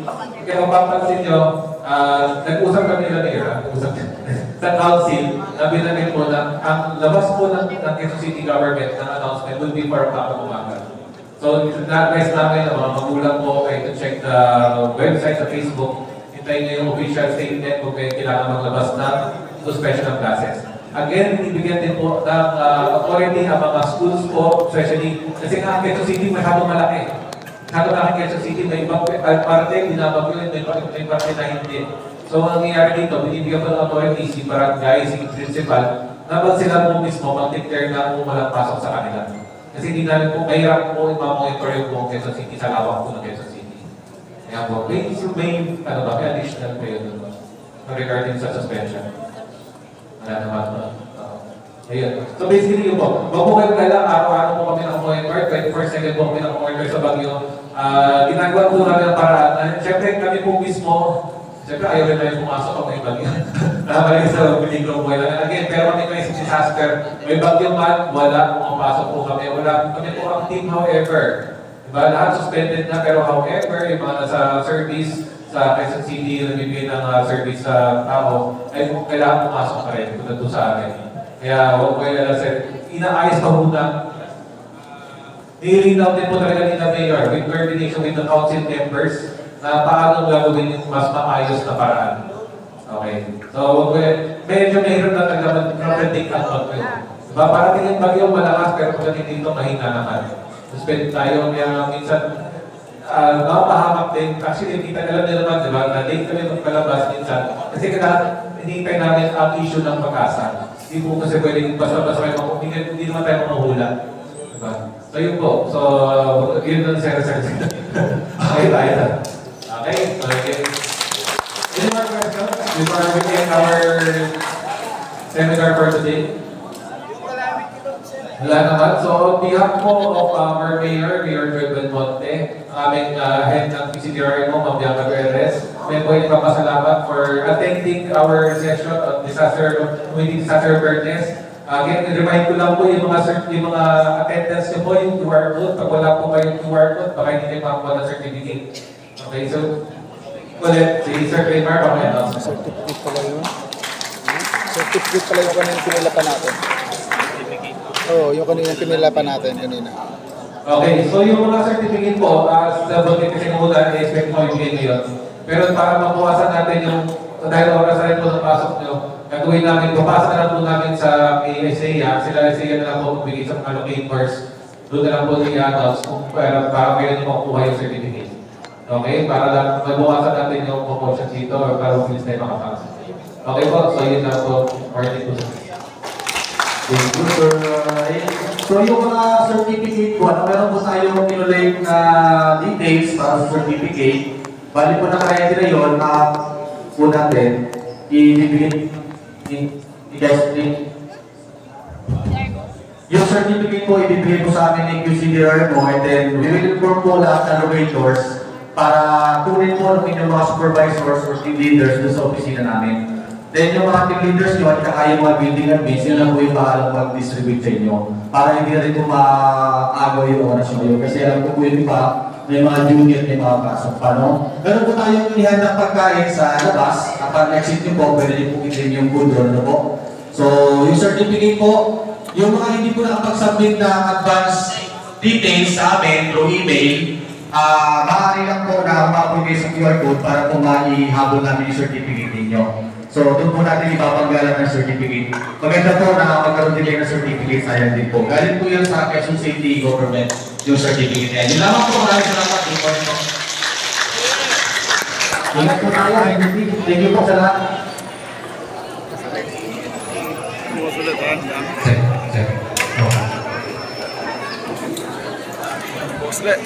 Kaya mapapansin nyo, nag-usap kami nila nila, sa council, na binanggit po na ang labas po ng Quezon City government ng announcement will be for o'clock ng umaga. So, na-advise namin ang mga magulang po kayo to check the website sa Facebook. Hintayin nyo yung official statement kung kayo kailangan maglabas ng suspension of classes. Again, ibigyan din po ng authority ang mga schools po, especially kasi nga Quezon City masyadong malaki. Masyadong malaki Quezon City, may ibang parte, binabag yun, may parte na hindi. So, ang nangyayari dito, binibigyan po ng authority si barangay, si principal, na pag sila po mismo mag-declare na kung walang pasok sa kanila. Kasi hindi namin po, mahirap po i-monitor yung buong Quezon City sa lawak po ng Quezon City. Kaya po, may additional po yun regarding sa suspension. Wala naman po. Ayun. So basically yun po, wag po kayo kailang araw-araw po kami ng monitor, 24/7 po kami ng monitor sa Baguio. Ginagawa po namin ang paraan. Siyempre kami po mismo, siyempre ayaw rin namin pumasok kung may bagyo. Nakabalik sa peligro po namin. Again, pero kami may disaster. May bagyo man, wala. Pumapasok po kami. Wala kami po ang team, however. Diba? Lahat suspended na, pero however, yung mga nasa service sa Quezon City, nagbibigay ng service sa tao, ay kailangan pumasok pa rin tulad doon sa amin. Kaya huwag ko yung inaayos pa muna. Nilinaw din po talaga ni na Mayor with coordination with the council members na paano gagawin yung mas maayos na paraan. Okay. So, medyo mahirap na talaga mag-predict ang bagyo. Diba? Parating yung bagyo malakas, pero pagdating dito mahina naman. Suspend tayo, kaya minsan nakapahamak din. Actually, hindi tayo alam nila naman, diba? Na-late kami magpalabas minsan. Kasi kailangan, hinihintay namin ang issue ng pag-asa. Hindi po kasi pwedeng basta-basta kayo, hindi naman tayo mahula. Diba? So yun po. So, yun lang sir. Okay, tayo. Okay? Okay. Any more questions before we end our seminar for today? Wala naman. So, on behalf po of our Mayor Joy Belmonte, aming head ng PCDRMO, Ma'am Bianca Perez, may po ipapasalamat for attending our session on community disaster awareness. Again, remind ko lang po yung mga attendance nyo po, yung QR code. Pag wala po kayong QR code, baka hindi kayo makakuha ng certificate. Okay, so, ulit, si Sir Kramer, pang-announce. Certificate pala yun. Certificate pala yung kanina pinilapan natin. Oo, yung kanina pinilapan natin kanina. Okay, so yung mga certificate po, sa bagay kasi muna, i-expect mo yung yun. Pero para mabuwasan natin yung, dahil oras na rin po ng pasok nyo, gagawin namin, papasa na lang po namin sa ISAIA, sila ISAIA na lang po magbigay sa mga locators, doon na lang po i-announce para kayo nyo makukuha yung certificate. Okay, para lang mabuwasan natin yung promotion dito or para mabilis tayo makapasa. Okay po, so yun lang po, party po sa Thank you, Sir. So yung mga certificate po, meron po tayong pinulay na details para sa certificate. Bali po naka-ready na yun, po natin, i-bibigay i-guys link. Yung certificate po, ibibigay po sa amin ng QCDR mo, and then we will inform po lahat ng locators para kunin po ng inyong mga supervisors or team leaders doon sa opisina namin. Then yung mga team leaders nyo at saka yung mga building admins, yun lang po yung paalang mag-distribute sa inyo para hindi na rin po maagaw yung oras nyo. Kasi alam ko po yung iba, may mga junior, may mga pasok pa, no? Meron po tayong inihan ng pagkain sa labas. Kapag exit nyo po, pwede rin po i-claim yung food doon, no po? So, yung certificate po, yung mga hindi po nakapag-submit ng advance details sa amin through email, maaari lang po na mapagay sa QR code para po maihabol namin yung certificate ninyo. So doon po natin ipapanggalan ng certificate. Maganda po na magkaroon din kayo ng certificate, sayang din po. Galing po yan sa Quezon City Government, yung certificate yan. Yun lamang po, maraming salamat. Good morning po. Ingat po tayo. Thank you po sa lahat. Boslet.